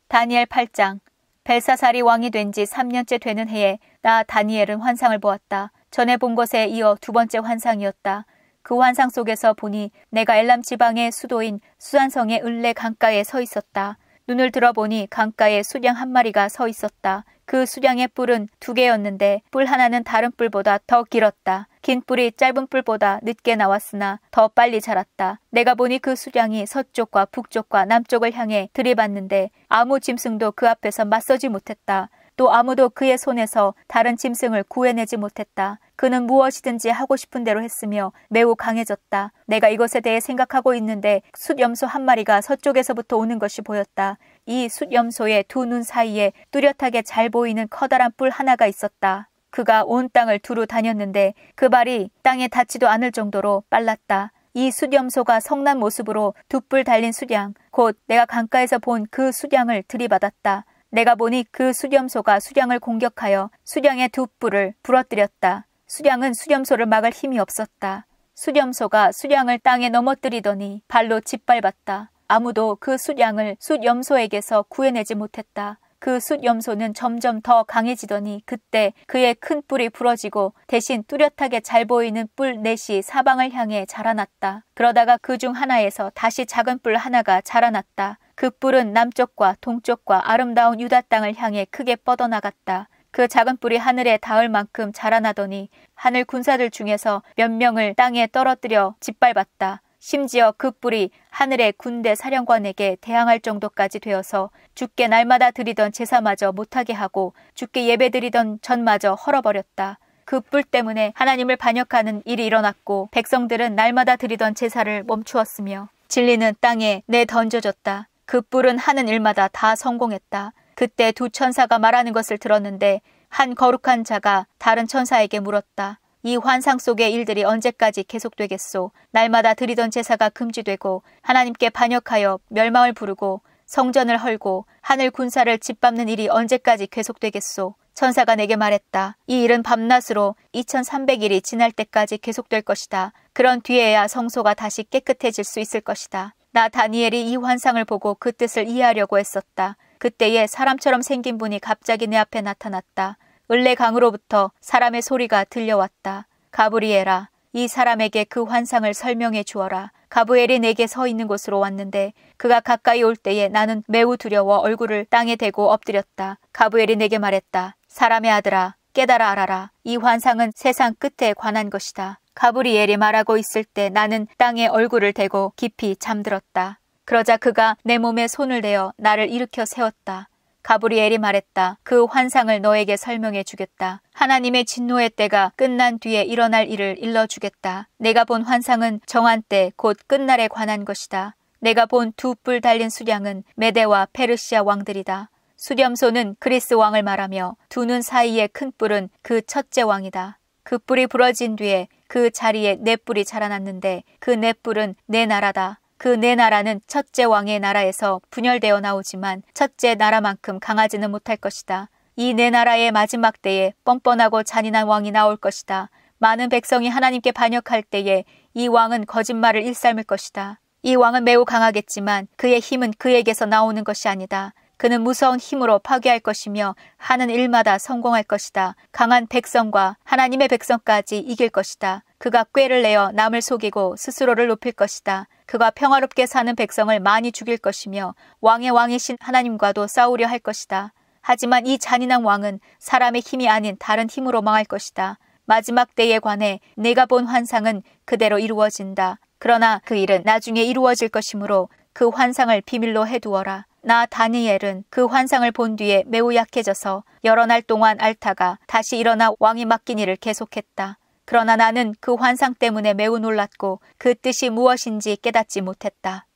다니엘 8장. 벨사살이 왕이 된 지 3년째 되는 해에 나 다니엘은 환상을 보았다. 전에 본 것에 이어 두 번째 환상이었다. 그 환상 속에서 보니 내가 엘람 지방의 수도인 수산성의 을레 강가에 서 있었다. 눈을 들어보니 강가에 수량 한 마리가 서 있었다. 그 수량의 뿔은 2개였는데 뿔 하나는 다른 뿔보다 더 길었다. 긴 뿔이 짧은 뿔보다 늦게 나왔으나 더 빨리 자랐다. 내가 보니 그 수량이 서쪽과 북쪽과 남쪽을 향해 들이받는데 아무 짐승도 그 앞에서 맞서지 못했다. 또 아무도 그의 손에서 다른 짐승을 구해내지 못했다. 그는 무엇이든지 하고 싶은 대로 했으며 매우 강해졌다. 내가 이것에 대해 생각하고 있는데 숫염소 한 마리가 서쪽에서부터 오는 것이 보였다. 이 숫염소의 두 눈 사이에 뚜렷하게 잘 보이는 커다란 뿔 하나가 있었다. 그가 온 땅을 두루 다녔는데 그 발이 땅에 닿지도 않을 정도로 빨랐다. 이 숫염소가 성난 모습으로 두 뿔 달린 수량, 곧 내가 강가에서 본 그 수량을 들이받았다. 내가 보니 그 수렴소가 수량을 공격하여 수량의 두 뿔을 부러뜨렸다. 수량은 수렴소를 막을 힘이 없었다. 수렴소가 수량을 땅에 넘어뜨리더니 발로 짓밟았다. 아무도 그 수량을 숫염소에게서 구해내지 못했다. 그 숫염소는 점점 더 강해지더니 그때 그의 큰 뿔이 부러지고 대신 뚜렷하게 잘 보이는 뿔 넷이 사방을 향해 자라났다. 그러다가 그 중 하나에서 다시 작은 뿔 하나가 자라났다. 그 뿔은 남쪽과 동쪽과 아름다운 유다 땅을 향해 크게 뻗어나갔다. 그 작은 뿔이 하늘에 닿을 만큼 자라나더니 하늘 군사들 중에서 몇 명을 땅에 떨어뜨려 짓밟았다. 심지어 그 뿔이 하늘의 군대 사령관에게 대항할 정도까지 되어서 주께 날마다 드리던 제사마저 못하게 하고 주께 예배드리던 전마저 헐어버렸다. 그 뿔 때문에 하나님을 반역하는 일이 일어났고 백성들은 날마다 드리던 제사를 멈추었으며 진리는 땅에 내던져졌다. 그 뿔은 하는 일마다 다 성공했다. 그때 두 천사가 말하는 것을 들었는데 한 거룩한 자가 다른 천사에게 물었다. 이 환상 속의 일들이 언제까지 계속되겠소? 날마다 드리던 제사가 금지되고 하나님께 반역하여 멸망을 부르고 성전을 헐고 하늘 군사를 짓밟는 일이 언제까지 계속되겠소? 천사가 내게 말했다. 이 일은 밤낮으로 2300일이 지날 때까지 계속될 것이다. 그런 뒤에야 성소가 다시 깨끗해질 수 있을 것이다. 나 다니엘이 이 환상을 보고 그 뜻을 이해하려고 했었다. 그때에 사람처럼 생긴 분이 갑자기 내 앞에 나타났다. 을레 강으로부터 사람의 소리가 들려왔다. 가브리엘아, 이 사람에게 그 환상을 설명해 주어라. 가브리엘이 내게 서 있는 곳으로 왔는데 그가 가까이 올 때에 나는 매우 두려워 얼굴을 땅에 대고 엎드렸다. 가브리엘이 내게 말했다. 사람의 아들아, 깨달아 알아라. 이 환상은 세상 끝에 관한 것이다. 가브리엘이 말하고 있을 때 나는 땅에 얼굴을 대고 깊이 잠들었다. 그러자 그가 내 몸에 손을 대어 나를 일으켜 세웠다. 가브리엘이 말했다. 그 환상을 너에게 설명해 주겠다. 하나님의 진노의 때가 끝난 뒤에 일어날 일을 일러주겠다. 내가 본 환상은 정한 때 곧 끝날에 관한 것이다. 내가 본 두 뿔 달린 수량은 메대와 페르시아 왕들이다. 수렴소는 그리스 왕을 말하며 두 눈 사이의 큰 뿔은 그 첫째 왕이다. 그 뿔이 부러진 뒤에 그 자리에 네 뿔이 자라났는데 그 네 뿔은 네 나라다. 그 네 나라는 첫째 왕의 나라에서 분열되어 나오지만 첫째 나라만큼 강하지는 못할 것이다. 이 네 나라의 마지막 때에 뻔뻔하고 잔인한 왕이 나올 것이다. 많은 백성이 하나님께 반역할 때에 이 왕은 거짓말을 일삼을 것이다. 이 왕은 매우 강하겠지만 그의 힘은 그에게서 나오는 것이 아니다. 그는 무서운 힘으로 파괴할 것이며 하는 일마다 성공할 것이다. 강한 백성과 하나님의 백성까지 이길 것이다. 그가 꾀를 내어 남을 속이고 스스로를 높일 것이다. 그가 평화롭게 사는 백성을 많이 죽일 것이며 왕의 왕이신 하나님과도 싸우려 할 것이다. 하지만 이 잔인한 왕은 사람의 힘이 아닌 다른 힘으로 망할 것이다. 마지막 때에 관해 내가 본 환상은 그대로 이루어진다. 그러나 그 일은 나중에 이루어질 것이므로 그 환상을 비밀로 해두어라. 나 다니엘은 그 환상을 본 뒤에 매우 약해져서 여러 날 동안 앓다가 다시 일어나 왕이 맡긴 일을 계속했다. 그러나 나는 그 환상 때문에 매우 놀랐고 그 뜻이 무엇인지 깨닫지 못했다.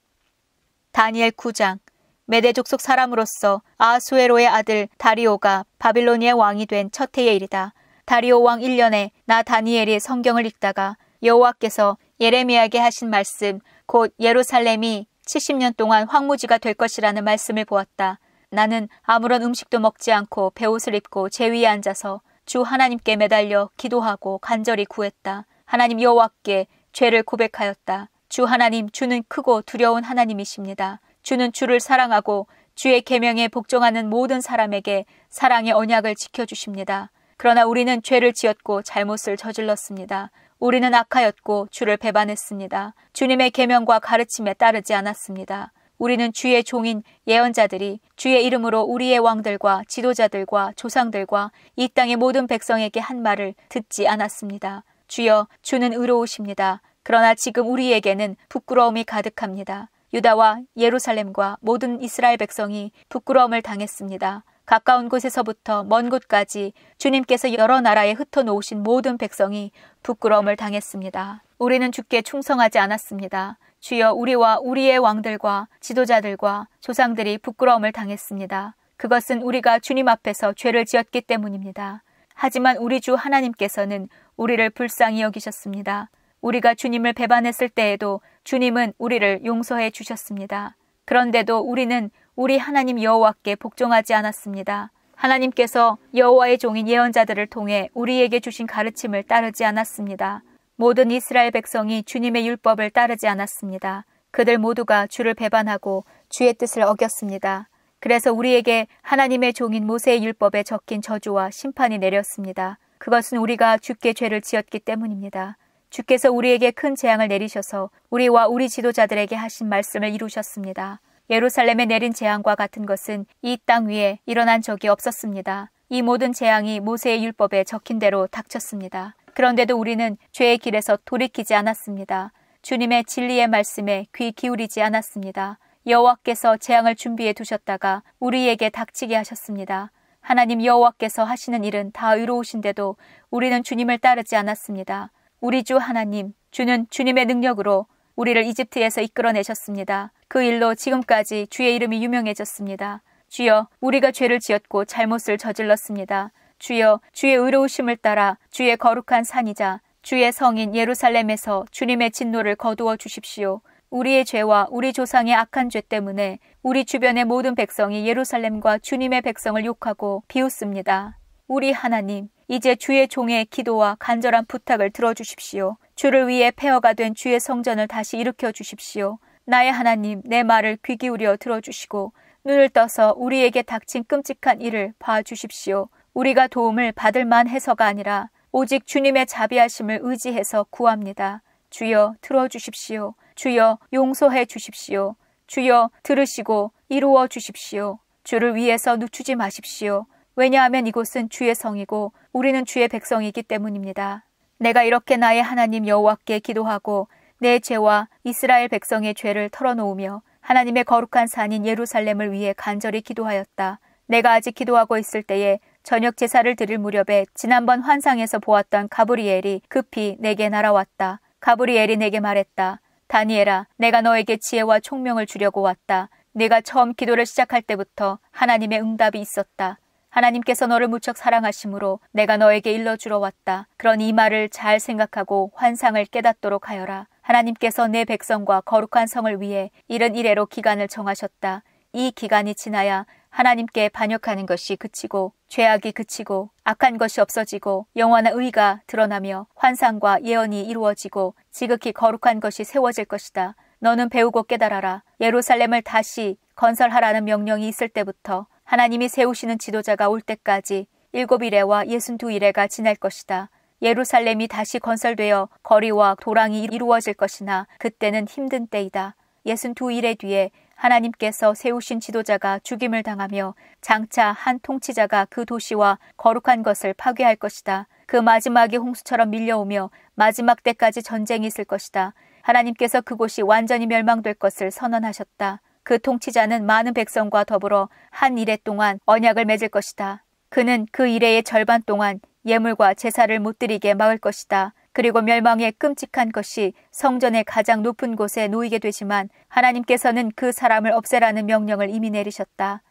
다니엘 9장. 메대 족속 사람으로서 아수에로의 아들 다리오가 바빌로니아의 왕이 된 첫 해의 일이다. 다리오 왕 1년에 나 다니엘이 성경을 읽다가 여호와께서 예레미야에게 하신 말씀, 곧 예루살렘이 70년 동안 황무지가 될 것이라는 말씀을 보았다. 나는 아무런 음식도 먹지 않고 베옷을 입고 제 위에 앉아서 주 하나님께 매달려 기도하고 간절히 구했다. 하나님 여호와께 죄를 고백하였다. 주 하나님, 주는 크고 두려운 하나님이십니다. 주는 주를 사랑하고 주의 계명에 복종하는 모든 사람에게 사랑의 언약을 지켜주십니다. 그러나 우리는 죄를 지었고 잘못을 저질렀습니다. 우리는 악하였고 주를 배반했습니다. 주님의 계명과 가르침에 따르지 않았습니다. 우리는 주의 종인 예언자들이 주의 이름으로 우리의 왕들과 지도자들과 조상들과 이 땅의 모든 백성에게 한 말을 듣지 않았습니다. 주여, 주는 의로우십니다. 그러나 지금 우리에게는 부끄러움이 가득합니다. 유다와 예루살렘과 모든 이스라엘 백성이 부끄러움을 당했습니다. 가까운 곳에서부터 먼 곳까지 주님께서 여러 나라에 흩어놓으신 모든 백성이 부끄러움을 당했습니다. 우리는 주께 충성하지 않았습니다. 주여, 우리와 우리의 왕들과 지도자들과 조상들이 부끄러움을 당했습니다. 그것은 우리가 주님 앞에서 죄를 지었기 때문입니다. 하지만 우리 주 하나님께서는 우리를 불쌍히 여기셨습니다. 우리가 주님을 배반했을 때에도 주님은 우리를 용서해 주셨습니다. 그런데도 우리는 우리 하나님 여호와께 복종하지 않았습니다. 하나님께서 여호와의 종인 예언자들을 통해 우리에게 주신 가르침을 따르지 않았습니다. 모든 이스라엘 백성이 주님의 율법을 따르지 않았습니다. 그들 모두가 주를 배반하고 주의 뜻을 어겼습니다. 그래서 우리에게 하나님의 종인 모세의 율법에 적힌 저주와 심판이 내렸습니다. 그것은 우리가 주께 죄를 지었기 때문입니다. 주께서 우리에게 큰 재앙을 내리셔서 우리와 우리 지도자들에게 하신 말씀을 이루셨습니다. 예루살렘에 내린 재앙과 같은 것은 이 땅 위에 일어난 적이 없었습니다. 이 모든 재앙이 모세의 율법에 적힌 대로 닥쳤습니다. 그런데도 우리는 죄의 길에서 돌이키지 않았습니다. 주님의 진리의 말씀에 귀 기울이지 않았습니다. 여호와께서 재앙을 준비해 두셨다가 우리에게 닥치게 하셨습니다. 하나님 여호와께서 하시는 일은 다 의로우신데도 우리는 주님을 따르지 않았습니다. 우리 주 하나님, 주는 주님의 능력으로 우리를 이집트에서 이끌어내셨습니다. 그 일로 지금까지 주의 이름이 유명해졌습니다. 주여, 우리가 죄를 지었고 잘못을 저질렀습니다. 주여, 주의 의로우심을 따라 주의 거룩한 산이자 주의 성인 예루살렘에서 주님의 진노를 거두어 주십시오. 우리의 죄와 우리 조상의 악한 죄 때문에 우리 주변의 모든 백성이 예루살렘과 주님의 백성을 욕하고 비웃습니다. 우리 하나님, 이제 주의 종의 기도와 간절한 부탁을 들어주십시오. 주를 위해 폐허가 된 주의 성전을 다시 일으켜 주십시오. 나의 하나님, 내 말을 귀 기울여 들어주시고 눈을 떠서 우리에게 닥친 끔찍한 일을 봐주십시오. 우리가 도움을 받을 만해서가 아니라 오직 주님의 자비하심을 의지해서 구합니다. 주여, 들어주십시오. 주여, 용서해 주십시오. 주여, 들으시고 이루어 주십시오. 주를 위해서 늦추지 마십시오. 왜냐하면 이곳은 주의 성이고 우리는 주의 백성이기 때문입니다. 내가 이렇게 나의 하나님 여호와께 기도하고 내 죄와 이스라엘 백성의 죄를 털어놓으며 하나님의 거룩한 산인 예루살렘을 위해 간절히 기도하였다. 내가 아직 기도하고 있을 때에 저녁 제사를 드릴 무렵에 지난번 환상에서 보았던 가브리엘이 급히 내게 날아왔다. 가브리엘이 내게 말했다. 다니엘아, 내가 너에게 지혜와 총명을 주려고 왔다. 네가 처음 기도를 시작할 때부터 하나님의 응답이 있었다. 하나님께서 너를 무척 사랑하심으로 내가 너에게 일러주러 왔다. 그러니 이 말을 잘 생각하고 환상을 깨닫도록 하여라. 하나님께서 내 백성과 거룩한 성을 위해 이른 이래로 기간을 정하셨다. 이 기간이 지나야 하나님께 반역하는 것이 그치고 죄악이 그치고 악한 것이 없어지고 영원한 의가 드러나며 환상과 예언이 이루어지고 지극히 거룩한 것이 세워질 것이다. 너는 배우고 깨달아라. 예루살렘을 다시 건설하라는 명령이 있을 때부터 하나님이 세우시는 지도자가 올 때까지 7일에와 62일에가 지날 것이다. 예루살렘이 다시 건설되어 거리와 도랑이 이루어질 것이나 그때는 힘든 때이다. 62일의 뒤에 하나님께서 세우신 지도자가 죽임을 당하며 장차 한 통치자가 그 도시와 거룩한 것을 파괴할 것이다. 그 마지막이 홍수처럼 밀려오며 마지막 때까지 전쟁이 있을 것이다. 하나님께서 그곳이 완전히 멸망될 것을 선언하셨다. 그 통치자는 많은 백성과 더불어 한 이래 동안 언약을 맺을 것이다. 그는 그 이래의 절반 동안 예물과 제사를 못 드리게 막을 것이다. 그리고 멸망의 끔찍한 것이 성전의 가장 높은 곳에 놓이게 되지만 하나님께서는 그 사람을 없애라는 명령을 이미 내리셨다.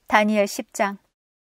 다니엘 10장.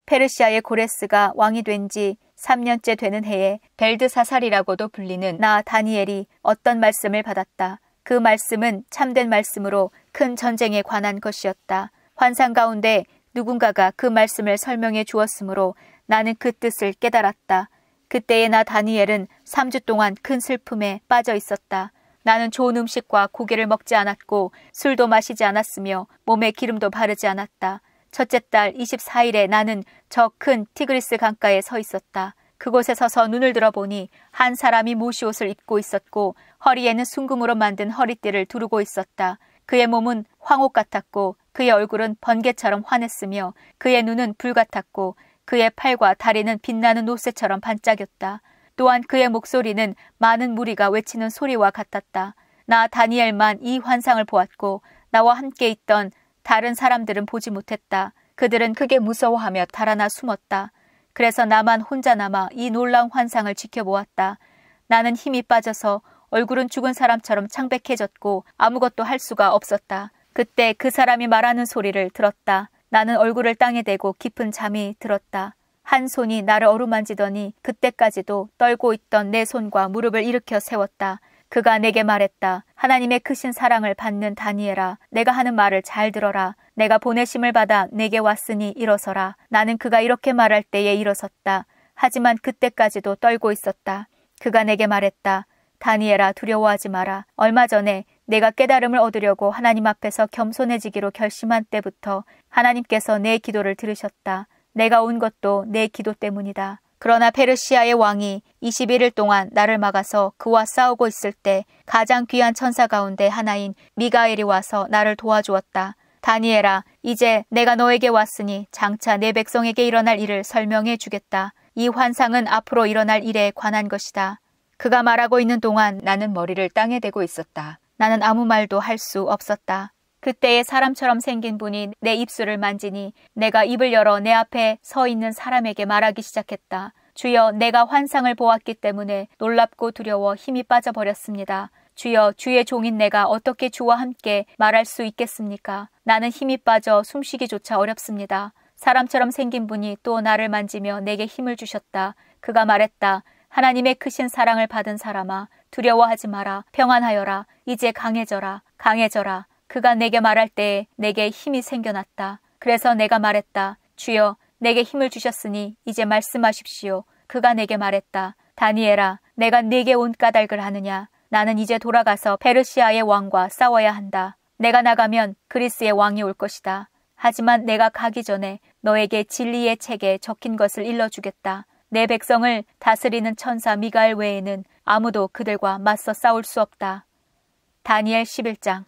페르시아의 고레스가 왕이 된 지 3년째 되는 해에 벨드사살이라고도 불리는 나 다니엘이 어떤 말씀을 받았다. 그 말씀은 참된 말씀으로 큰 전쟁에 관한 것이었다. 환상 가운데 누군가가 그 말씀을 설명해 주었으므로 나는 그 뜻을 깨달았다. 그때의 나 다니엘은 3주 동안 큰 슬픔에 빠져 있었다. 나는 좋은 음식과 고기를 먹지 않았고 술도 마시지 않았으며 몸에 기름도 바르지 않았다. 첫째 달 24일에 나는 저 큰 티그리스 강가에 서 있었다. 그곳에 서서 눈을 들어보니 한 사람이 모시옷을 입고 있었고 허리에는 순금으로 만든 허리띠를 두르고 있었다. 그의 몸은 황옥 같았고 그의 얼굴은 번개처럼 환했으며 그의 눈은 불 같았고 그의 팔과 다리는 빛나는 노새처럼 반짝였다. 또한 그의 목소리는 많은 무리가 외치는 소리와 같았다. 나 다니엘만 이 환상을 보았고 나와 함께 있던 다른 사람들은 보지 못했다. 그들은 크게 무서워하며 달아나 숨었다. 그래서 나만 혼자 남아 이 놀라운 환상을 지켜보았다. 나는 힘이 빠져서 얼굴은 죽은 사람처럼 창백해졌고 아무것도 할 수가 없었다. 그때 그 사람이 말하는 소리를 들었다. 나는 얼굴을 땅에 대고 깊은 잠이 들었다. 한 손이 나를 어루만지더니 그때까지도 떨고 있던 내 손과 무릎을 일으켜 세웠다. 그가 내게 말했다. 하나님의 크신 사랑을 받는 다니엘아, 내가 하는 말을 잘 들어라. 내가 보내심을 받아 내게 왔으니 일어서라. 나는 그가 이렇게 말할 때에 일어섰다. 하지만 그때까지도 떨고 있었다. 그가 내게 말했다. 다니엘아, 두려워하지 마라. 얼마 전에 내가 깨달음을 얻으려고 하나님 앞에서 겸손해지기로 결심한 때부터 하나님께서 내 기도를 들으셨다. 내가 온 것도 내 기도 때문이다. 그러나 페르시아의 왕이 21일 동안 나를 막아서 그와 싸우고 있을 때 가장 귀한 천사 가운데 하나인 미가엘이 와서 나를 도와주었다. 다니엘아, 이제 내가 너에게 왔으니 장차 내 백성에게 일어날 일을 설명해 주겠다. 이 환상은 앞으로 일어날 일에 관한 것이다. 그가 말하고 있는 동안 나는 머리를 땅에 대고 있었다. 나는 아무 말도 할 수 없었다. 그때에 사람처럼 생긴 분이 내 입술을 만지니 내가 입을 열어 내 앞에 서 있는 사람에게 말하기 시작했다. 주여, 내가 환상을 보았기 때문에 놀랍고 두려워 힘이 빠져버렸습니다. 주여, 주의 종인 내가 어떻게 주와 함께 말할 수 있겠습니까? 나는 힘이 빠져 숨쉬기조차 어렵습니다. 사람처럼 생긴 분이 또 나를 만지며 내게 힘을 주셨다. 그가 말했다. 하나님의 크신 사랑을 받은 사람아, 두려워하지 마라. 평안하여라. 이제 강해져라. 강해져라. 그가 내게 말할 때에 내게 힘이 생겨났다. 그래서 내가 말했다. 주여, 내게 힘을 주셨으니 이제 말씀하십시오. 그가 내게 말했다. 다니엘아, 내가 네게 온 까닭을 아느냐? 나는 이제 돌아가서 페르시아의 왕과 싸워야 한다. 내가 나가면 그리스의 왕이 올 것이다. 하지만 내가 가기 전에 너에게 진리의 책에 적힌 것을 일러주겠다. 내 백성을 다스리는 천사 미가엘 외에는 아무도 그들과 맞서 싸울 수 없다. 다니엘 11장.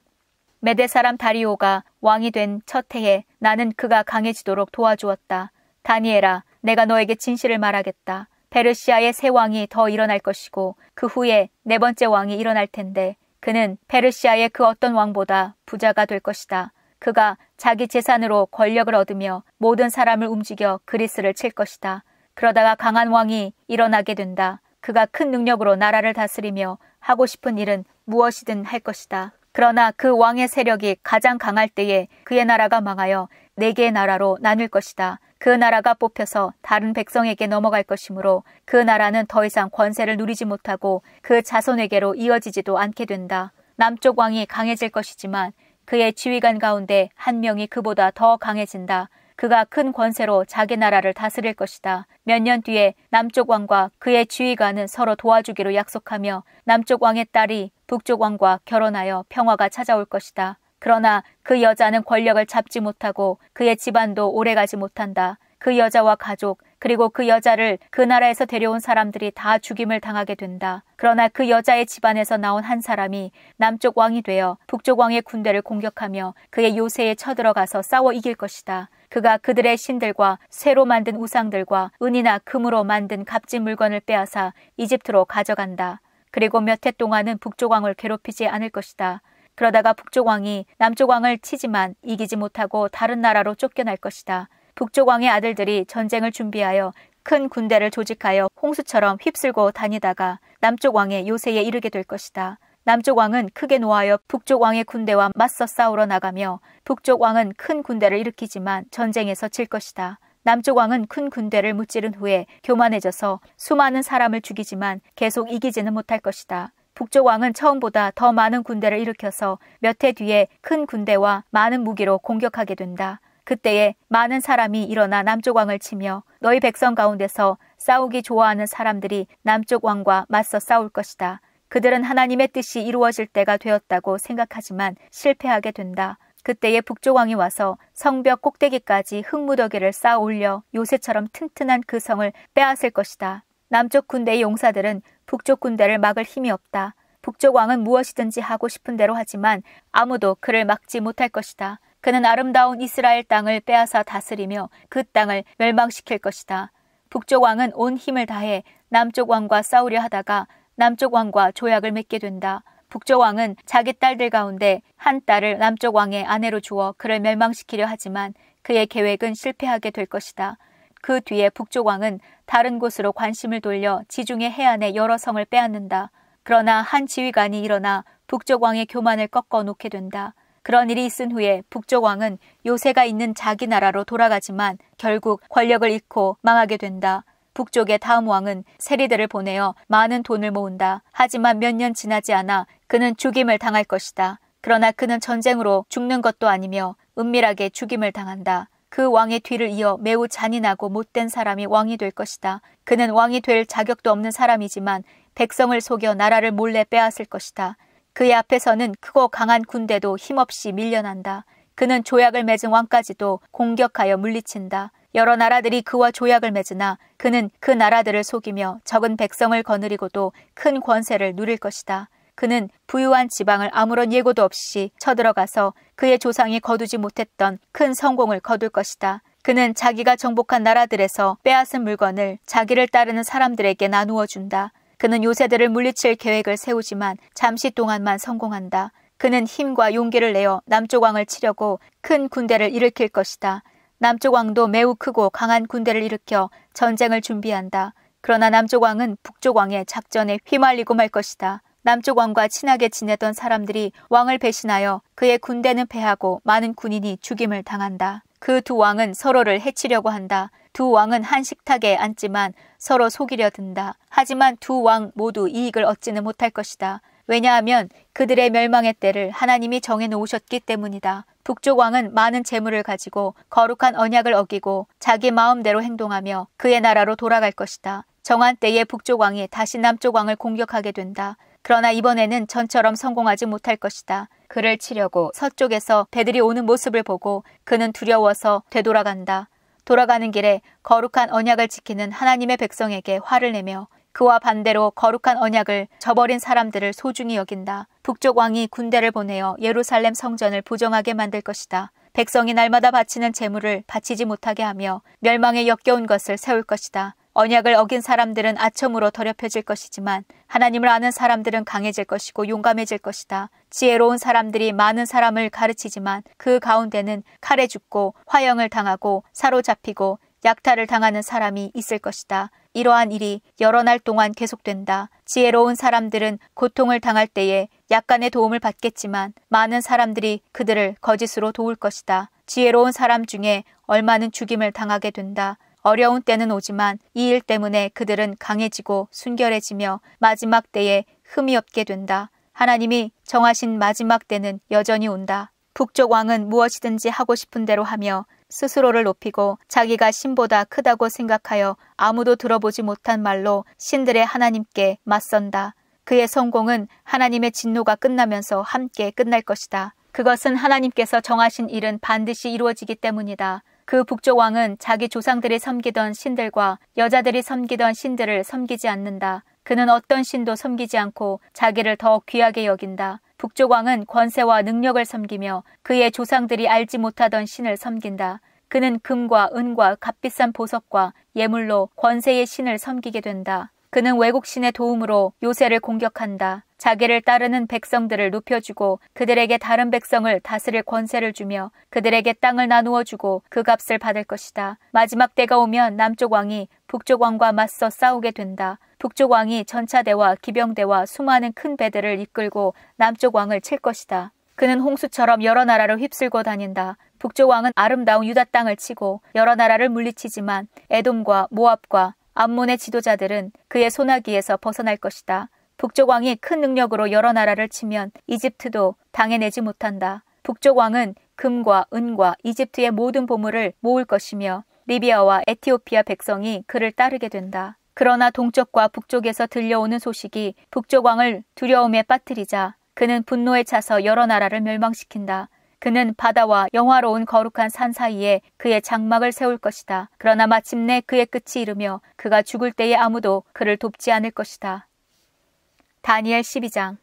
메대 사람 다리오가 왕이 된 첫 해에 나는 그가 강해지도록 도와주었다. 다니엘아, 내가 너에게 진실을 말하겠다. 페르시아의 새 왕이 더 일어날 것이고 그 후에 네 번째 왕이 일어날 텐데 그는 페르시아의 그 어떤 왕보다 부자가 될 것이다. 그가 자기 재산으로 권력을 얻으며 모든 사람을 움직여 그리스를 칠 것이다. 그러다가 강한 왕이 일어나게 된다. 그가 큰 능력으로 나라를 다스리며 하고 싶은 일은 무엇이든 할 것이다. 그러나 그 왕의 세력이 가장 강할 때에 그의 나라가 망하여 4개의 나라로 나뉠 것이다. 그 나라가 뽑혀서 다른 백성에게 넘어갈 것이므로 그 나라는 더 이상 권세를 누리지 못하고 그 자손에게로 이어지지도 않게 된다. 남쪽 왕이 강해질 것이지만 그의 지휘관 가운데 한 명이 그보다 더 강해진다. 그가 큰 권세로 자기 나라를 다스릴 것이다. 몇 년 뒤에 남쪽 왕과 그의 지휘관은 서로 도와주기로 약속하며 남쪽 왕의 딸이 북쪽 왕과 결혼하여 평화가 찾아올 것이다. 그러나 그 여자는 권력을 잡지 못하고 그의 집안도 오래가지 못한다. 그 여자와 가족 그리고 그 여자를 그 나라에서 데려온 사람들이 다 죽임을 당하게 된다. 그러나 그 여자의 집안에서 나온 한 사람이 남쪽 왕이 되어 북쪽 왕의 군대를 공격하며 그의 요새에 쳐들어가서 싸워 이길 것이다. 그가 그들의 신들과 새로 만든 우상들과 은이나 금으로 만든 값진 물건을 빼앗아 이집트로 가져간다. 그리고 몇 해 동안은 북쪽 왕을 괴롭히지 않을 것이다. 그러다가 북쪽 왕이 남쪽 왕을 치지만 이기지 못하고 다른 나라로 쫓겨날 것이다. 북쪽 왕의 아들들이 전쟁을 준비하여 큰 군대를 조직하여 홍수처럼 휩쓸고 다니다가 남쪽 왕의 요새에 이르게 될 것이다. 남쪽 왕은 크게 노하여 북쪽 왕의 군대와 맞서 싸우러 나가며 북쪽 왕은 큰 군대를 일으키지만 전쟁에서 질 것이다. 남쪽 왕은 큰 군대를 무찌른 후에 교만해져서 수많은 사람을 죽이지만 계속 이기지는 못할 것이다. 북쪽 왕은 처음보다 더 많은 군대를 일으켜서 몇 해 뒤에 큰 군대와 많은 무기로 공격하게 된다. 그때에 많은 사람이 일어나 남쪽 왕을 치며 너희 백성 가운데서 싸우기 좋아하는 사람들이 남쪽 왕과 맞서 싸울 것이다. 그들은 하나님의 뜻이 이루어질 때가 되었다고 생각하지만 실패하게 된다. 그때에 북쪽 왕이 와서 성벽 꼭대기까지 흙무더기를 쌓아 올려 요새처럼 튼튼한 그 성을 빼앗을 것이다. 남쪽 군대의 용사들은 북쪽 군대를 막을 힘이 없다. 북쪽 왕은 무엇이든지 하고 싶은 대로 하지만 아무도 그를 막지 못할 것이다. 그는 아름다운 이스라엘 땅을 빼앗아 다스리며 그 땅을 멸망시킬 것이다. 북쪽 왕은 온 힘을 다해 남쪽 왕과 싸우려 하다가 남쪽 왕과 조약을 맺게 된다. 북쪽 왕은 자기 딸들 가운데 한 딸을 남쪽 왕의 아내로 주어 그를 멸망시키려 하지만 그의 계획은 실패하게 될 것이다. 그 뒤에 북쪽 왕은 다른 곳으로 관심을 돌려 지중해 해안의 여러 성을 빼앗는다. 그러나 한 지휘관이 일어나 북쪽 왕의 교만을 꺾어 놓게 된다. 그런 일이 있은 후에 북쪽 왕은 요새가 있는 자기 나라로 돌아가지만 결국 권력을 잃고 망하게 된다. 북쪽의 다음 왕은 세리들을 보내어 많은 돈을 모은다. 하지만 몇 년 지나지 않아 그는 죽임을 당할 것이다. 그러나 그는 전쟁으로 죽는 것도 아니며 은밀하게 죽임을 당한다. 그 왕의 뒤를 이어 매우 잔인하고 못된 사람이 왕이 될 것이다. 그는 왕이 될 자격도 없는 사람이지만 백성을 속여 나라를 몰래 빼앗을 것이다. 그의 앞에서는 크고 강한 군대도 힘없이 밀려난다. 그는 조약을 맺은 왕까지도 공격하여 물리친다. 여러 나라들이 그와 조약을 맺으나 그는 그 나라들을 속이며 적은 백성을 거느리고도 큰 권세를 누릴 것이다. 그는 부유한 지방을 아무런 예고도 없이 쳐들어가서 그의 조상이 거두지 못했던 큰 성공을 거둘 것이다. 그는 자기가 정복한 나라들에서 빼앗은 물건을 자기를 따르는 사람들에게 나누어 준다. 그는 요새들을 물리칠 계획을 세우지만 잠시 동안만 성공한다. 그는 힘과 용기를 내어 남쪽 왕을 치려고 큰 군대를 일으킬 것이다. 남쪽 왕도 매우 크고 강한 군대를 일으켜 전쟁을 준비한다. 그러나 남쪽 왕은 북쪽 왕의 작전에 휘말리고 말 것이다. 남쪽 왕과 친하게 지내던 사람들이 왕을 배신하여 그의 군대는 패하고 많은 군인이 죽임을 당한다. 그 두 왕은 서로를 해치려고 한다. 두 왕은 한 식탁에 앉지만 서로 속이려 든다. 하지만 두 왕 모두 이익을 얻지는 못할 것이다. 왜냐하면 그들의 멸망의 때를 하나님이 정해놓으셨기 때문이다. 북쪽 왕은 많은 재물을 가지고 거룩한 언약을 어기고 자기 마음대로 행동하며 그의 나라로 돌아갈 것이다. 정한 때에 북쪽 왕이 다시 남쪽 왕을 공격하게 된다. 그러나 이번에는 전처럼 성공하지 못할 것이다. 그를 치려고 서쪽에서 배들이 오는 모습을 보고 그는 두려워서 되돌아간다. 돌아가는 길에 거룩한 언약을 지키는 하나님의 백성에게 화를 내며 그와 반대로 거룩한 언약을 저버린 사람들을 소중히 여긴다. 북쪽 왕이 군대를 보내어 예루살렘 성전을 부정하게 만들 것이다. 백성이 날마다 바치는 제물을 바치지 못하게 하며 멸망에 역겨운 것을 세울 것이다. 언약을 어긴 사람들은 아첨으로 더럽혀질 것이지만 하나님을 아는 사람들은 강해질 것이고 용감해질 것이다. 지혜로운 사람들이 많은 사람을 가르치지만 그 가운데는 칼에 죽고 화형을 당하고 사로잡히고 약탈을 당하는 사람이 있을 것이다. 이러한 일이 여러 날 동안 계속된다. 지혜로운 사람들은 고통을 당할 때에 약간의 도움을 받겠지만 많은 사람들이 그들을 거짓으로 도울 것이다. 지혜로운 사람 중에 얼마는 죽임을 당하게 된다. 어려운 때는 오지만 이 일 때문에 그들은 강해지고 순결해지며 마지막 때에 흠이 없게 된다. 하나님이 정하신 마지막 때는 여전히 온다. 북쪽 왕은 무엇이든지 하고 싶은 대로 하며 스스로를 높이고 자기가 신보다 크다고 생각하여 아무도 들어보지 못한 말로 신들의 하나님께 맞선다. 그의 성공은 하나님의 진노가 끝나면서 함께 끝날 것이다. 그것은 하나님께서 정하신 일은 반드시 이루어지기 때문이다. 그 북쪽 왕은 자기 조상들이 섬기던 신들과 여자들이 섬기던 신들을 섬기지 않는다. 그는 어떤 신도 섬기지 않고 자기를 더 귀하게 여긴다. 북쪽 왕은 권세와 능력을 섬기며 그의 조상들이 알지 못하던 신을 섬긴다. 그는 금과 은과 값비싼 보석과 예물로 권세의 신을 섬기게 된다. 그는 외국 신의 도움으로 요새를 공격한다. 자기를 따르는 백성들을 높여주고 그들에게 다른 백성을 다스릴 권세를 주며 그들에게 땅을 나누어 주고 그 값을 받을 것이다. 마지막 때가 오면 남쪽 왕이 북쪽 왕과 맞서 싸우게 된다. 북쪽 왕이 전차대와 기병대와 수많은 큰 배들을 이끌고 남쪽 왕을 칠 것이다. 그는 홍수처럼 여러 나라를 휩쓸고 다닌다. 북쪽 왕은 아름다운 유다 땅을 치고 여러 나라를 물리치지만 에돔과 모압과 암몬의 지도자들은 그의 손아귀에서 벗어날 것이다. 북쪽 왕이 큰 능력으로 여러 나라를 치면 이집트도 당해내지 못한다. 북쪽 왕은 금과 은과 이집트의 모든 보물을 모을 것이며 리비아와 에티오피아 백성이 그를 따르게 된다. 그러나 동쪽과 북쪽에서 들려오는 소식이 북쪽 왕을 두려움에 빠뜨리자 그는 분노에 차서 여러 나라를 멸망시킨다. 그는 바다와 영화로운 거룩한 산 사이에 그의 장막을 세울 것이다. 그러나 마침내 그의 끝이 이르며 그가 죽을 때에 아무도 그를 돕지 않을 것이다. 다니엘 12장.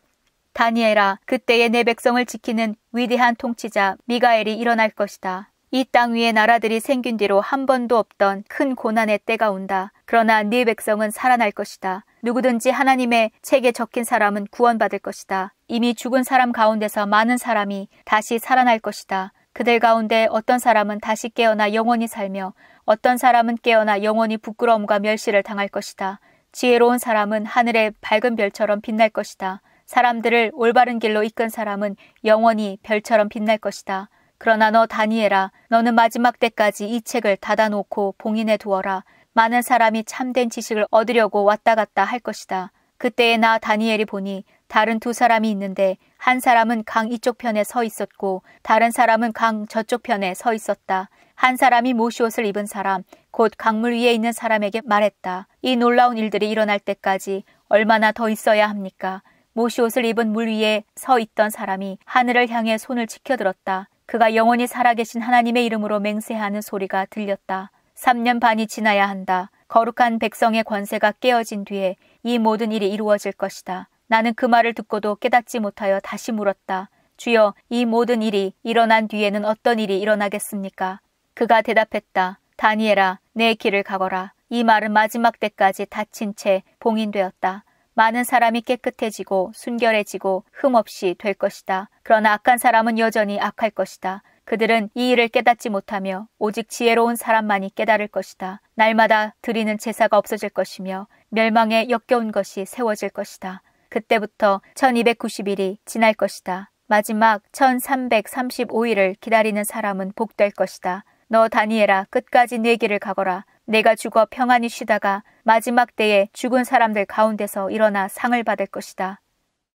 다니엘아, 그때에 내 백성을 지키는 위대한 통치자 미가엘이 일어날 것이다. 이 땅 위에 나라들이 생긴 뒤로 한 번도 없던 큰 고난의 때가 온다. 그러나 네 백성은 살아날 것이다. 누구든지 하나님의 책에 적힌 사람은 구원받을 것이다. 이미 죽은 사람 가운데서 많은 사람이 다시 살아날 것이다. 그들 가운데 어떤 사람은 다시 깨어나 영원히 살며 어떤 사람은 깨어나 영원히 부끄러움과 멸시를 당할 것이다. 지혜로운 사람은 하늘의 밝은 별처럼 빛날 것이다. 사람들을 올바른 길로 이끈 사람은 영원히 별처럼 빛날 것이다. 그러나 너 다니엘아, 너는 마지막 때까지 이 책을 닫아놓고 봉인해 두어라. 많은 사람이 참된 지식을 얻으려고 왔다 갔다 할 것이다. 그때에 나 다니엘이 보니 다른 두 사람이 있는데 한 사람은 강 이쪽 편에 서 있었고 다른 사람은 강 저쪽 편에 서 있었다. 한 사람이 모시옷을 입은 사람, 곧 강물 위에 있는 사람에게 말했다. 이 놀라운 일들이 일어날 때까지 얼마나 더 있어야 합니까? 모시옷을 입은 물 위에 서 있던 사람이 하늘을 향해 손을 치켜들었다. 그가 영원히 살아계신 하나님의 이름으로 맹세하는 소리가 들렸다. 3년 반이 지나야 한다. 거룩한 백성의 권세가 깨어진 뒤에 이 모든 일이 이루어질 것이다. 나는 그 말을 듣고도 깨닫지 못하여 다시 물었다. 주여, 이 모든 일이 일어난 뒤에는 어떤 일이 일어나겠습니까? 그가 대답했다. 다니엘아, 내 길을 가거라. 이 말은 마지막 때까지 닫힌 채 봉인되었다. 많은 사람이 깨끗해지고 순결해지고 흠없이 될 것이다. 그러나 악한 사람은 여전히 악할 것이다. 그들은 이 일을 깨닫지 못하며 오직 지혜로운 사람만이 깨달을 것이다. 날마다 드리는 제사가 없어질 것이며 멸망에 역겨운 것이 세워질 것이다. 그때부터 1290일이 지날 것이다. 마지막 1335일을 기다리는 사람은 복될 것이다. 너 다니엘아, 끝까지 내 길을 가거라. 내가 죽어 평안히 쉬다가 마지막 때에 죽은 사람들 가운데서 일어나 상을 받을 것이다.